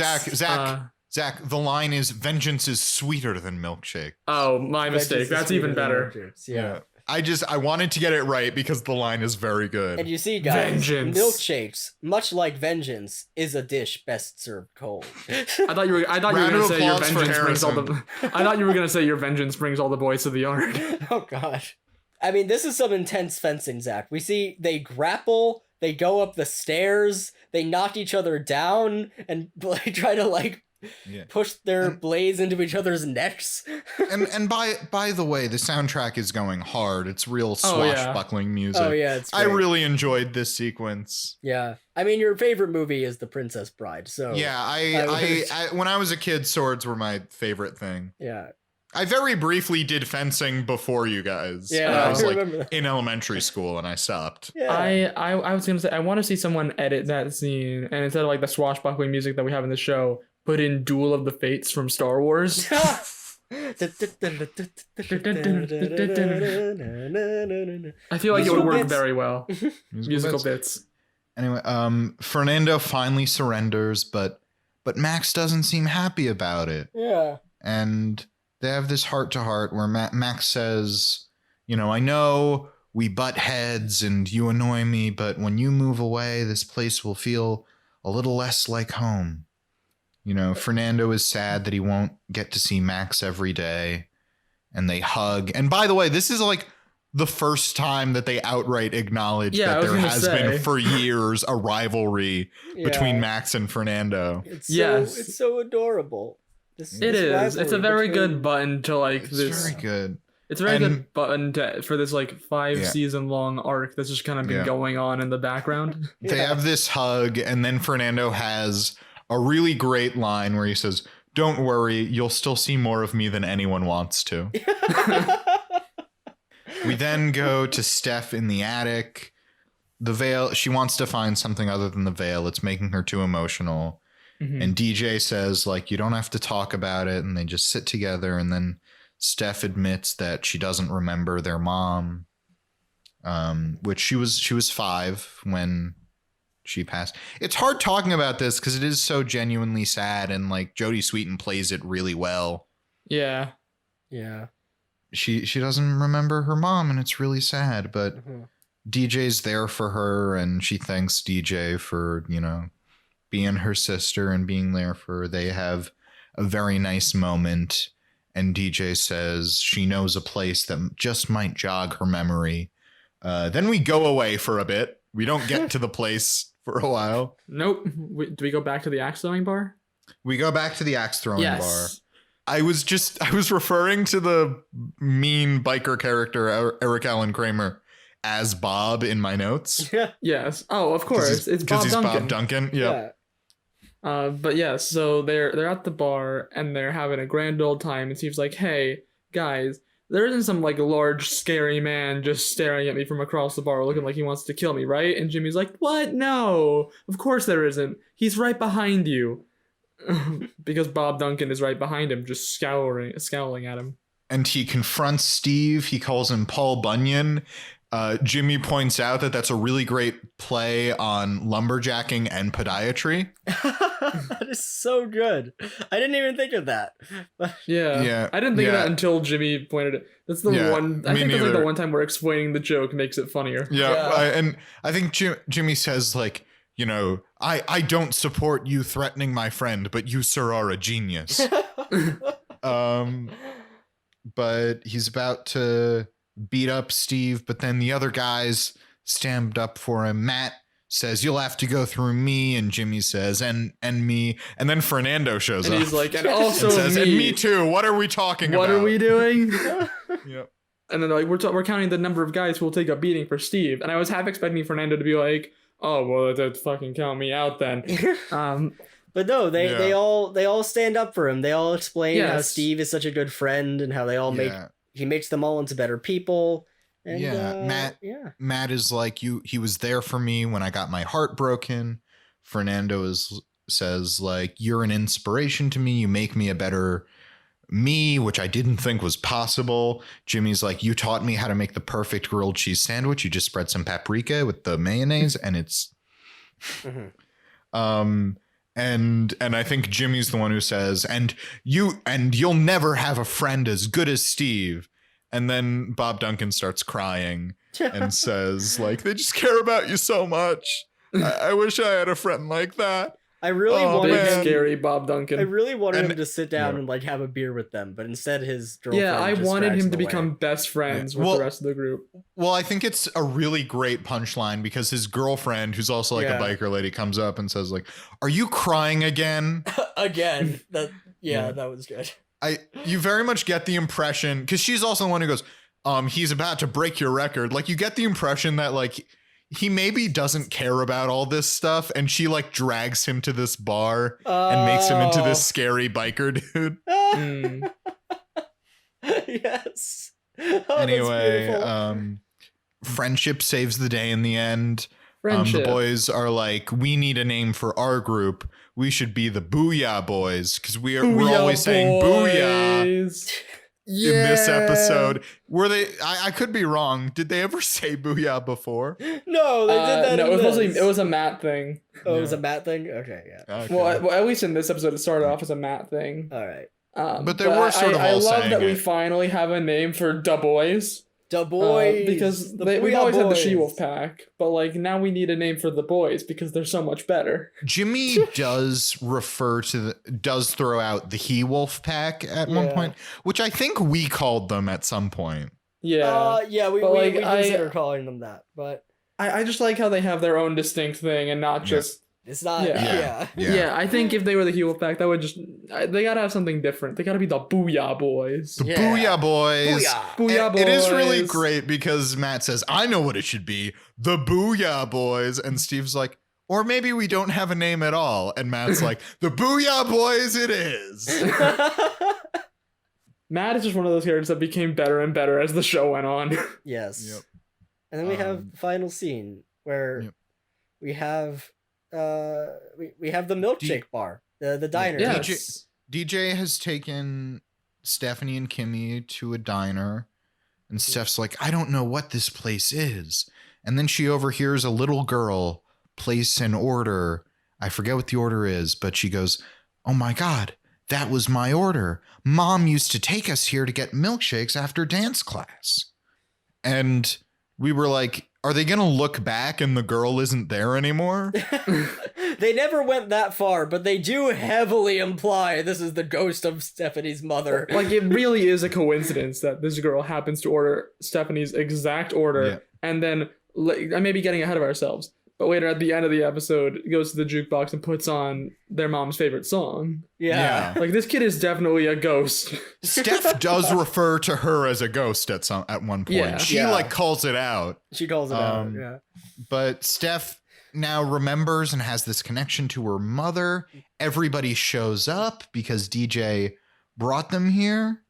Zach, the line is, vengeance is sweeter than milkshake. Oh, my mistake. That's even better. Yeah. I wanted to get it right because the line is very good. And you see, guys, Vengeance. milkshakes, much like vengeance, is a dish best served cold. I thought you were Round gonna of say your applause for vengeance brings all Harrison. I thought you were gonna say your vengeance brings all the boys to the yard. Oh gosh. I mean, this is some intense fencing, Zach. We see they grapple, they go up the stairs, they knock each other down, and try to push their blades into each other's necks. and by the way, the soundtrack is going hard. It's real swashbuckling music. Oh yeah, it's I great. really enjoyed this sequence. Yeah. I mean, your favorite movie is The Princess Bride, so Yeah, I when I was a kid, swords were my favorite thing. yeah. I very briefly did fencing before you guys. Yeah, I was I like remember that. in elementary school, and I stopped. Yeah. I was gonna say I want to see someone edit that scene, and instead of like the swashbuckling music that we have in the show, put in Duel of the Fates from Star Wars. I feel like it would work very well. Musical bits. Anyway, Fernando finally surrenders, but Max doesn't seem happy about it. Yeah. And they have this heart-to-heart where Max says, you know, I know we butt heads and you annoy me, but when you move away, this place will feel a little less like home. You know, Fernando is sad that he won't get to see Max every day, and they hug. And by the way, this is like the first time that they outright acknowledge that there has been for years a rivalry between Max and Fernando. It's so adorable. It is. It's a very good button to like this. It's very good. It's a very good button for this like 5-season long arc that's just kind of been going on in the background. They have this hug, and then Fernando has a really great line where he says, "Don't worry, you'll still see more of me than anyone wants to." We then go to Steph in the attic. The veil, she wants to find something other than the veil. It's making her too emotional. And DJ says, like, you don't have to talk about it. And they just sit together. And then Steph admits that she doesn't remember their mom, which she was 5 when she passed. It's hard talking about this because it is so genuinely sad. And like Jodie Sweetin plays it really well. Yeah. She doesn't remember her mom, and it's really sad, but DJ's there for her, and she thanks DJ for, you know, being her sister and being there for her. They have a very nice moment, and DJ says she knows a place that just might jog her memory. Then we go away for a bit. We don't get to the place for a while. Nope. Do we go back to the axe throwing bar? We go back to the axe throwing bar. I was referring to the mean biker character, Eric Allan Kramer, as Bob in my notes. Yes. Oh, of course. It's Bob Duncan. Bob Duncan. Yep. Yeah. But yeah, so they're at the bar and they're having a grand old time. And Steve's like, "Hey, guys, there isn't some like large scary man just staring at me from across the bar looking like he wants to kill me, right?" And Jimmy's like, "What? No, of course there isn't. He's right behind you." Because Bob Duncan is right behind him, just scowling at him. And he confronts Steve. He calls him Paul Bunyan. Jimmy points out that that's a really great play on lumberjacking and podiatry. That is so good. I didn't even think of that. Yeah. I didn't think of that until Jimmy pointed it. That's the one. I think that's like the one time where explaining the joke makes it funnier. And I think Jimmy says, like, you know, I don't support you threatening my friend, but you, sir, are a genius. But he's about to beat up Steve, but then the other guys stand up for him. Matt says, "You'll have to go through me," and Jimmy says, and me, and then Fernando shows up. And he's like, "And also and says, me. And me too. What are we talking about? What are we doing?" Yep. And then like we're counting the number of guys who will take a beating for Steve, and I was half expecting Fernando to be like, "Oh well, that fucking count me out then." But no, they all stand up for him. They all explain how Steve is such a good friend and how they all he makes them all into better people. And, Matt is like, he was there for me when I got my heart broken. Fernando says like, "You're an inspiration to me. You make me a better me," which I didn't think was possible. Jimmy's like, "You taught me how to make the perfect grilled cheese sandwich. You just spread some paprika with the mayonnaise and it's and I think Jimmy's the one who says, and you'll never have a friend as good as Steve." And then Bob Duncan starts crying and says, like, "They just care about you so much. I wish I had a friend like that." I really wanted him, scary Bob Duncan. I really wanted him to sit down and like have a beer with them, but instead his girlfriend. Yeah, I just wanted him to away. become best friends with the rest of the group. Well, I think it's a really great punchline because his girlfriend, who's also like a biker lady, comes up and says, like, "Are you crying again?" Again. That was good. You very much get the impression, because she's also the one who goes, "He's about to break your record." Like, you get the impression that like he maybe doesn't care about all this stuff, and she like drags him to this bar and makes him into this scary biker dude. Yes. Anyway, friendship saves the day in the end. The boys are like, "We need a name for our group. We should be the Booyah Boys," because we're always saying Booyah in this episode. Were they? I could be wrong. Did they ever say Booyah before? No, they did that. No, it was a Matt thing. Oh, it was a Matt thing. Okay, yeah. Okay. Well, at least in this episode, it started off as a Matt thing. All right. But they were sort of I all love saying that we it. finally have a name for Da Boys. Da boys. Because the we've Booyah always had the Boys. She-Wolf Pack, but like now we need a name for the boys because they're so much better. Jimmy does does throw out the He Wolf Pack at one Yeah. point, which I think we called them at some point. Yeah. We But, like, we consider calling them that, but I just like how they have their own distinct thing and not just it's not. Yeah. Yeah. Yeah, I think if they were the He-Wolf Pack, that would just they gotta have something different. They gotta be the Booyah Boys. The Yeah. Booyah Boys. Booyah. Booyah And Boys. it is really great because Matt says, I know what it should be. The Booyah Boys. And Steve's like, or maybe we don't have a name at all. And Matt's like, the Booyah Boys it is. Matt is just one of those characters that became better and better as the show went on. Yes. Yep. And then we have the final scene where Yep. we have we have the milkshake bar, the diner. Yes. DJ has taken Stephanie and Kimmy to a diner, and Steph's like, I don't know what this place is. And then she overhears a little girl place an order. I forget what the order is, but she goes, oh my God, that was my order. Mom used to take us here to get milkshakes after dance class. And we were like, are they going to look back and the girl isn't there anymore? They never went that far, but they do heavily imply this is the ghost of Stephanie's mother. Like, it really is a coincidence that this girl happens to order Stephanie's exact order, Yeah. and then I may be getting ahead of ourselves, but later at the end of the episode, goes to the jukebox and puts on their mom's favorite song. Yeah. Like, this kid is definitely a ghost. Steph does refer to her as a ghost at one point. Yeah. She Yeah. like calls it out. She calls it out. Yeah. But Steph now remembers and has this connection to her mother. Everybody shows up because DJ brought them here.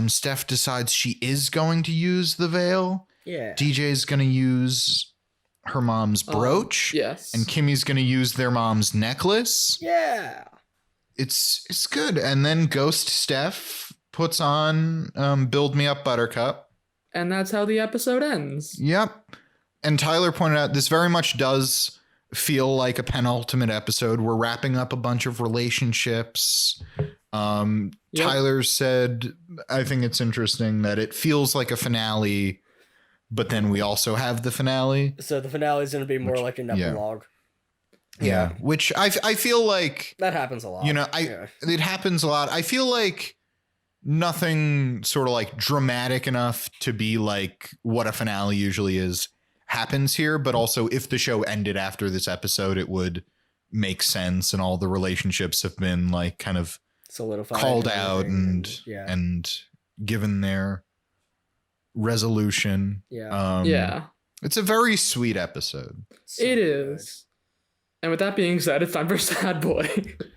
Steph decides she is going to use the veil. Yeah. DJ's going to use her mom's brooch. Yes. And Kimmy's going to use their mom's necklace. Yeah. It's good. And then Ghost Steph puts on Build Me Up Buttercup. And that's how the episode ends. Yep. And Tyler pointed out this very much does feel like a penultimate episode. We're wrapping up a bunch of relationships. Tyler said, I think it's interesting that it feels like a finale, but then we also have the finale. So the finale is going to be more like an epilogue. Yeah. Which I feel like, That happens a lot. you know, Yeah. it happens a lot. I feel like nothing sort of like dramatic enough to be like what a finale usually is happens here, but also if the show ended after this episode, it would make sense, and all the relationships have been like kind of solidified, called out and yeah. and given their resolution. Yeah. It's a very sweet episode. So It good. is. And with that being said, it's time for Sad Boy.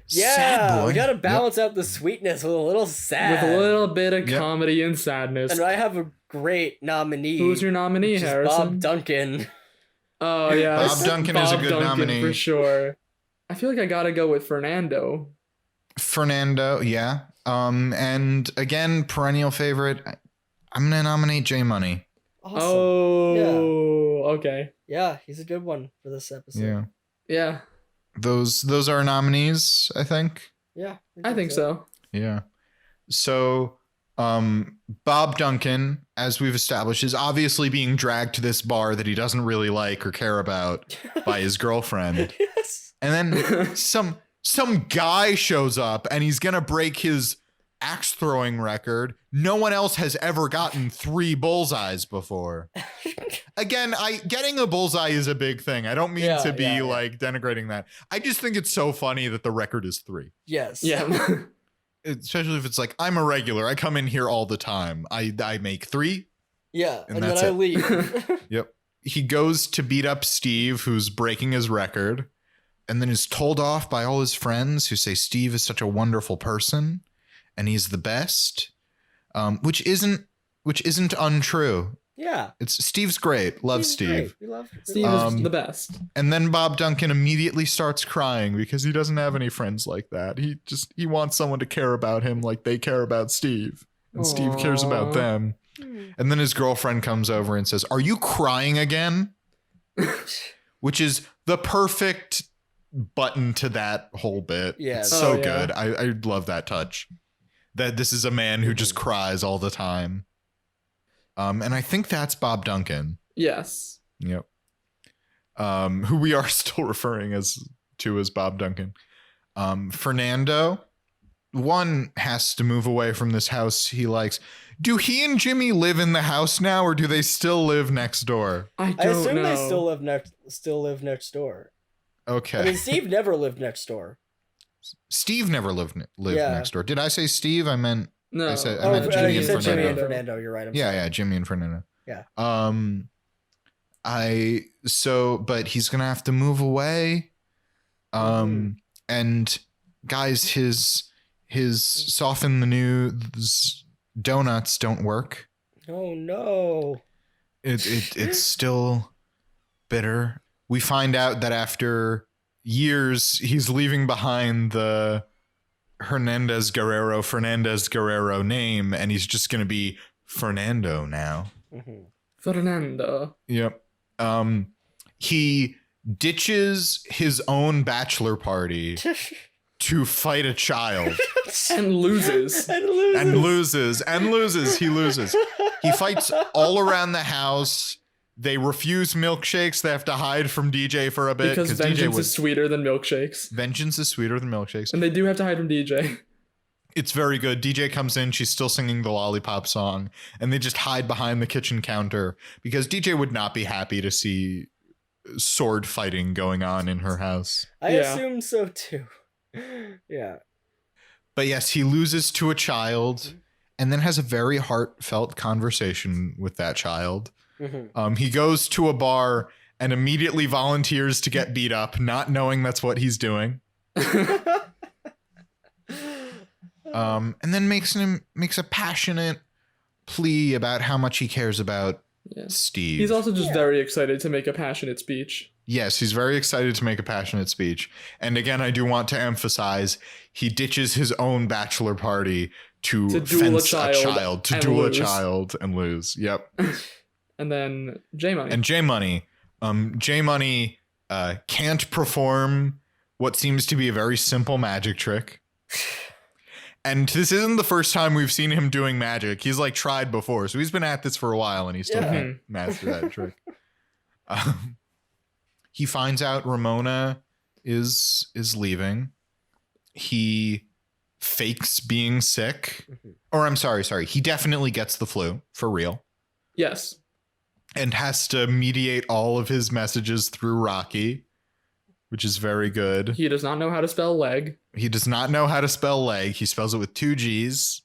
Yeah, Sad boy. we gotta balance out the sweetness with a little sad. With a little bit of Yep. comedy and sadness. And I have a great nominee. Who's your nominee, which is Harrison? Bob Duncan. Oh, yeah. Bob Duncan is a good nominee. For sure. I feel like I gotta go with Fernando. Fernando, yeah. And again, perennial favorite. I'm gonna nominate J Money. Awesome. Oh, okay. Yeah, he's a good one for this episode. Yeah. Yeah, Those are nominees, I think. Yeah. I think so. Yeah. So, Bob Duncan, as we've established, is obviously being dragged to this bar that he doesn't really like or care about by his girlfriend. Yes. And then some guy shows up and he's gonna break his axe throwing record. No one else has ever gotten 3 bullseyes before. Again, getting a bullseye is a big thing. I don't mean to be like denigrating that. I just think it's so funny that the record is 3. Yes. Yeah. Especially if it's like, I'm a regular. I come in here all the time. I make 3. Yeah. And And then that's I it. leave. Yep. He goes to beat up Steve, who's breaking his record, and then is told off by all his friends who say Steve is such a wonderful person and he's the best, which isn't untrue. Yeah. It's Steve's great. Love He's Steve. great. We love Steve is the best. And then Bob Duncan immediately starts crying because he doesn't have any friends like that. He wants someone to care about him like they care about Steve, and Steve cares about Aw. them. And then his girlfriend comes over and says, "Are you crying again?" Which is the perfect button to that whole bit. Yeah. It's so Oh, yeah. good. I love that touch. that this is a man who just cries all the time. And I think that's Bob Duncan. Yes. Yep. Who we are still referring to as Bob Duncan. Fernando, one, has to move away from this house he likes. Do he and Jimmy live in the house now, or do they still live next door? I don't I assume know. they still live next door. Okay. I mean, Steve never lived next door. Steve never lived next door. Did I say Steve? I meant No. I meant Jimmy you and said Jimmy and Fernando. Fernando. You're right. I'm sorry. Yeah, Jimmy and Fernando. Yeah. But he's gonna have to move away. And guys, his soften the news donuts don't work. Oh no. It's still bitter. We find out that after years, he's leaving behind the Fernandez Guerrero name, and he's just gonna be Fernando now. Mm-hmm. Fernando. Yep. He ditches his own bachelor party to fight a child. And loses. He loses. He fights all around the house. They refuse milkshakes. They have to hide from DJ for a bit Because vengeance is sweeter than milkshakes. Vengeance is sweeter than milkshakes. And they do have to hide from DJ. It's very good. DJ comes in. She's still singing the Lollipop song. And they just hide behind the kitchen counter because DJ would not be happy to see sword fighting going on in her house. I assume so too. Yeah. But yes, he loses to a child and then has a very heartfelt conversation with that child. Mm-hmm. He goes to a bar and immediately volunteers to get beat up, not knowing that's what he's doing. And then makes a passionate plea about how much he cares about Steve. He's also just very excited to make a passionate speech. Yes, he's very excited to make a passionate speech. And again, I do want to emphasize, he ditches his own bachelor party to duel fence a child, to duel a child and lose. Yep. And then J-Money. And J-Money. J-Money can't perform what seems to be a very simple magic trick. And this isn't the first time we've seen him doing magic. He's like tried before. So he's been at this for a while and he still can't master that trick. He finds out Ramona is leaving. He fakes being sick. Or I'm sorry. He definitely gets the flu for real. Yes. And has to mediate all of his messages through Rocky, which is very good. He does not know how to spell leg. He does not know how to spell leg. He spells it with 2 G's.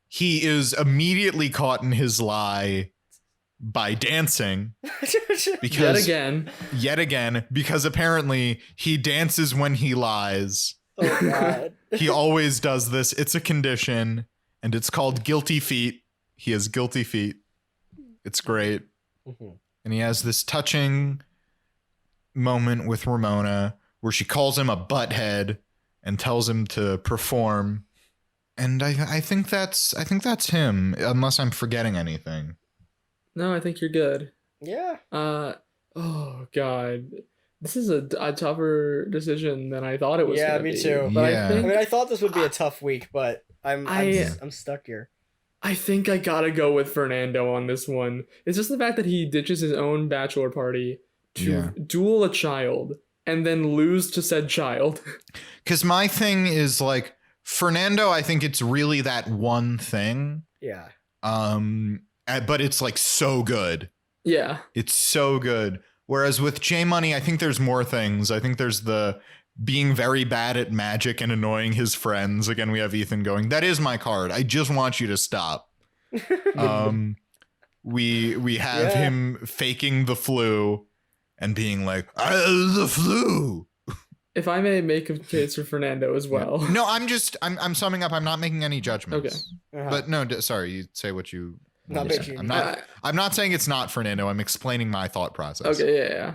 He is immediately caught in his lie by dancing. Because Yet again, because apparently he dances when he lies. Oh God. He always does this. It's a condition, and it's called guilty feet. He has guilty feet. It's great. Mm-hmm. And he has this touching moment with Ramona where she calls him a butthead and tells him to perform. And I think that's him, unless I'm forgetting anything. No, I think you're good. Yeah. Oh God. This is a tougher decision than I thought it was. Yeah, me too. But Yeah. I thought this would be a tough week, but I'm stuck here. I think I gotta go with Fernando on this one. It's just the fact that he ditches his own bachelor party to duel a child and then lose to said child. Because my thing is like Fernando, I think it's really that one thing. Yeah. But it's like so good. Yeah. It's so good. Whereas with J-Money, I think there's more things. I think there's the being very bad at magic and annoying his friends. Again, we have Ethan going, that is my card. I just want you to stop. We have him faking the flu and being like, the flu. If I may make a case for Fernando as well. No, I'm summing up. I'm not making any judgments. Okay. Uh-huh. But no, sorry, you say what you Not say. making- I'm not saying it's not Fernando. I'm explaining my thought process. Okay, yeah.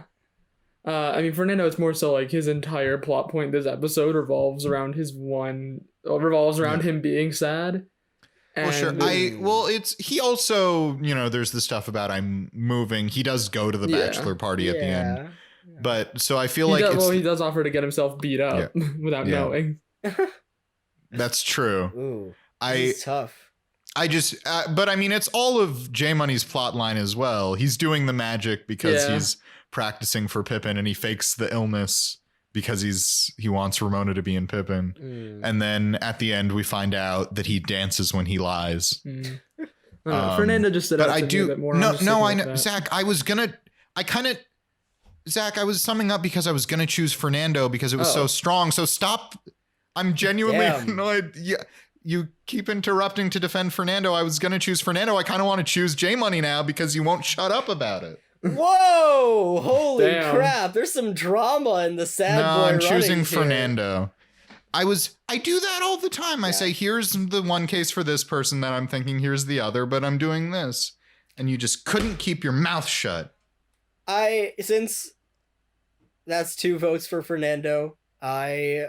I mean, Fernando, it's more so like his entire plot point this episode revolves around him being sad. Well, sure. He also, there's the stuff about I'm moving. He does go to the bachelor party at the end. But so I feel he does offer to get himself beat up without knowing. That's true. Ooh. This is tough. But I mean, it's all of J Money's plot line as well. He's doing the magic because he's practicing for Pippin, and he fakes the illness because he wants Ramona to be in Pippin. And then at the end, we find out that he dances when he lies. Fernando just stood out to me a bit more. No, I know. Zach, I was summing up because I was going to choose Fernando because it was so strong. So stop. I'm genuinely annoyed. Yeah. You keep interrupting to defend Fernando. I was going to choose Fernando. I kind of want to choose J Money now because you won't shut up about it. Whoa! Holy crap! There's some drama in the sad boy. I'm choosing Fernando. I do that all the time. I say, here's the one case for this person that I'm thinking, here's the other, but I'm doing this. And you just couldn't keep your mouth shut. Since that's 2 votes for Fernando, I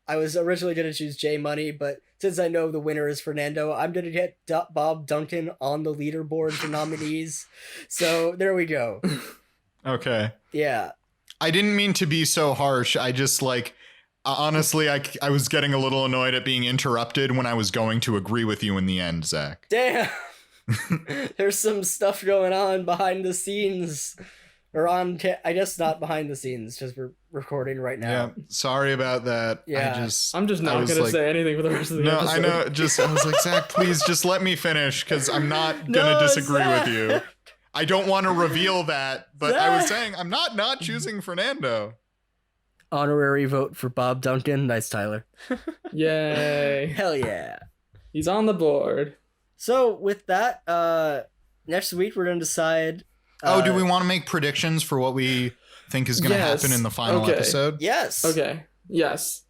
was originally going to choose J Money, but since I know the winner is Fernando, I'm going to get Bob Duncan on the leaderboard for nominees. So there we go. Okay. Yeah. I didn't mean to be so harsh. I just honestly, I was getting a little annoyed at being interrupted when I was going to agree with you in the end, Zach. Damn. There's some stuff going on behind the scenes. Or I guess not behind the scenes, because we're recording right now. Yeah, sorry about that. Yeah. I'm just not going to say anything for the rest of the episode. No, I know. I was like, Zach, please just let me finish, because I'm not going to disagree with you. I don't want to reveal that, but I was saying I'm not choosing Fernando. Honorary vote for Bob Duncan. Nice, Tyler. Yay. Hell yeah. He's on the board. So with that, next week we're going to decide... do we want to make predictions for what we think is going to happen in the final episode? Yes. Okay. Yes.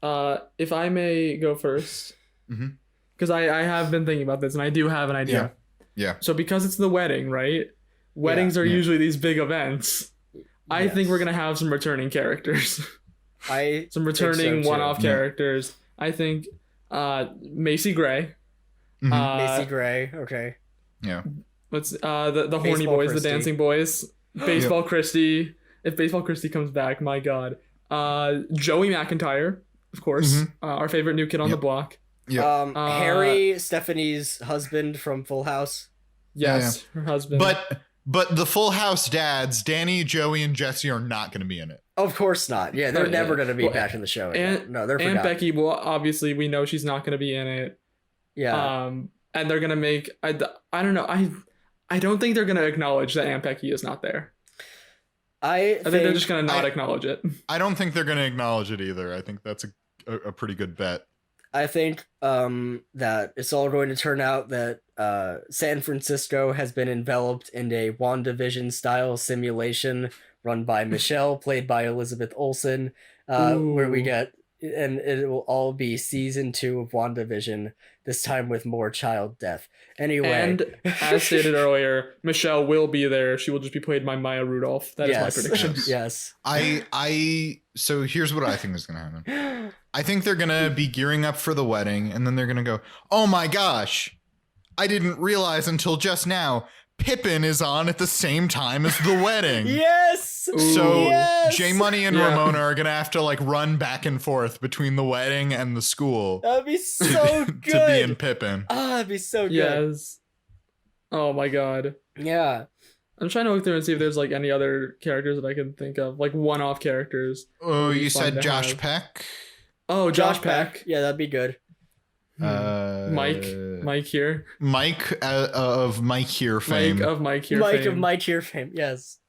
If I may go first, because I have been thinking about this and I do have an idea. Yeah. So because it's the wedding, right? Weddings are usually these big events. I think we're gonna have some returning characters. Some returning one-off characters. I think Macy Gray. Macy Gray. Okay. Yeah. What's the horny Baseball boys, Christie. the dancing boys, Baseball Christie. If Baseball Christie comes back, my God. Joey McIntyre, of course, our favorite new kid on the block. Yeah. Harry, Stephanie's husband from Full House. Yes, her husband. But the Full House dads, Danny, Joey, and Jesse, are not going to be in it. Of course not. Yeah, they're never going to be back in the show again. No, they're forgotten. And Becky, well, obviously, we know she's not going to be in it. Yeah. And they're going to make... I don't know. I don't think they're going to acknowledge that Aunt Becky is not there. I think they're just going to not acknowledge it. I don't think they're going to acknowledge it either. I think that's a pretty good bet. I think that it's all going to turn out that San Francisco has been enveloped in a WandaVision style simulation run by Michelle, played by Elizabeth Olsen, where we get, and it will all be season 2 of WandaVision, this time with more child death. Anyway. And as stated earlier, Michelle will be there. She will just be played by Maya Rudolph. That is my prediction. Yes. So here's what I think is going to happen. I think they're going to be gearing up for the wedding, and then they're going to go, oh my gosh, I didn't realize until just now, Pippin is on at the same time as the wedding. Yes! So J Money and Ramona are going to have to run back and forth between the wedding and the school. That would be so good. To be in Pippin. That'd be so good. Yes. Oh my God. Yeah. I'm trying to look through and see if there's any other characters that I can think of, one-off characters. Oh, you said Josh Peck? Oh, Josh Peck. Yeah, that'd be good. Mike here. Mike of Mike here fame. Mike of Mike here Mike fame. of Mike here fame. Yes.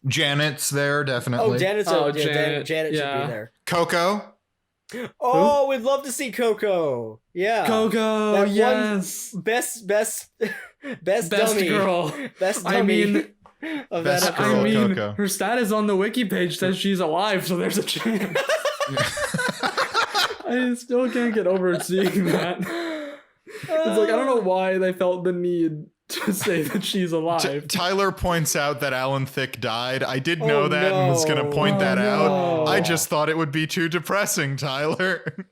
Janet's there, definitely. Oh, Janet's Janet should be there. Coco. Oh, we'd love to see Coco. Yeah. Coco, That yes. Best dummy. Girl. Best dummy. I mean, of Best that girl. episode. Coco. her status on the wiki page says she's alive, so there's a chance. I still can't get over seeing that. It's I don't know why they felt the need to say that she's alive. Tyler points out that Alan Thicke died. I did know that and was going to point that out. I just thought it would be too depressing, Tyler.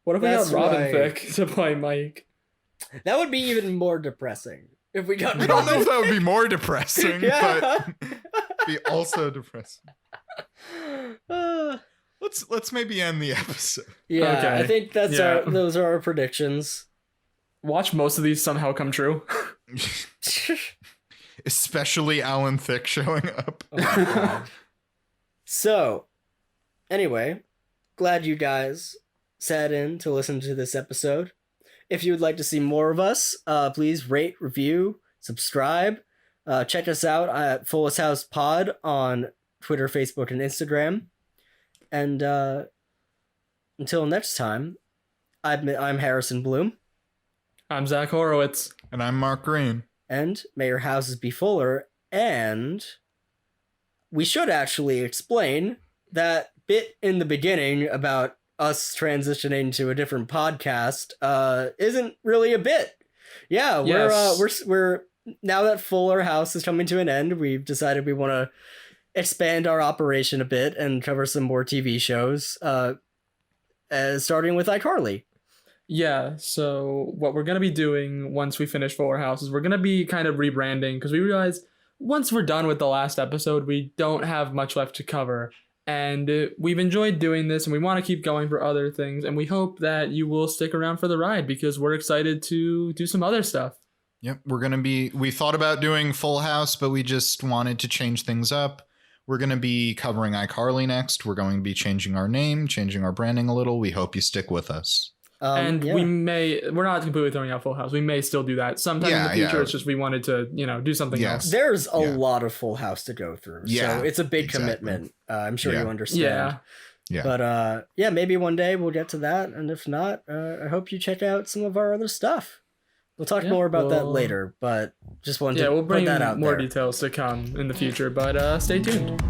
What if we got Robin Thicke to play Mike? That would be even more depressing. If we got I don't know if that would be more depressing, but be also depressing. let's maybe end the episode. Yeah, Okay. I think Yeah. those are our predictions. Watch most of these somehow come true. Especially Alan Thicke showing up. Oh my God. So, anyway, glad you guys sat in to listen to this episode. If you would like to see more of us, please rate, review, subscribe. Check us out at Fullest House Pod on Twitter, Facebook, and Instagram. And until next time, I'm Harrison Bloom. I'm Zach Horowitz. And I'm Mark Greene. And may your houses be fuller. And we should actually explain that bit in the beginning about us transitioning to a different podcast isn't really a bit. Yeah, Yes. we're now that Fuller House is coming to an end, we've decided we want to expand our operation a bit and cover some more TV shows. Starting with iCarly. Yeah, so what we're going to be doing once we finish Fuller House is we're going to be kind of rebranding because we realize once we're done with the last episode, we don't have much left to cover. And we've enjoyed doing this and we want to keep going for other things. And we hope that you will stick around for the ride because we're excited to do some other stuff. Yep, we thought about doing Full House, but we just wanted to change things up. We're going to be covering iCarly next. We're going to be changing our name, changing our branding a little. We hope you stick with us. And yeah. we're not completely throwing out Full House. We may still do that sometime in the future. Yeah. It's just we wanted to, do something Yes. else. There's a Yeah. lot of Full House to go through. Yeah, So it's a big exactly. commitment. I'm sure Yeah. you understand. Yeah. Yeah. But yeah, maybe one day we'll get to that. And if not, I hope you check out some of our other stuff. We'll talk more about that later, but just wanted to We'll put bring that out more there. details to come in the future, but stay tuned.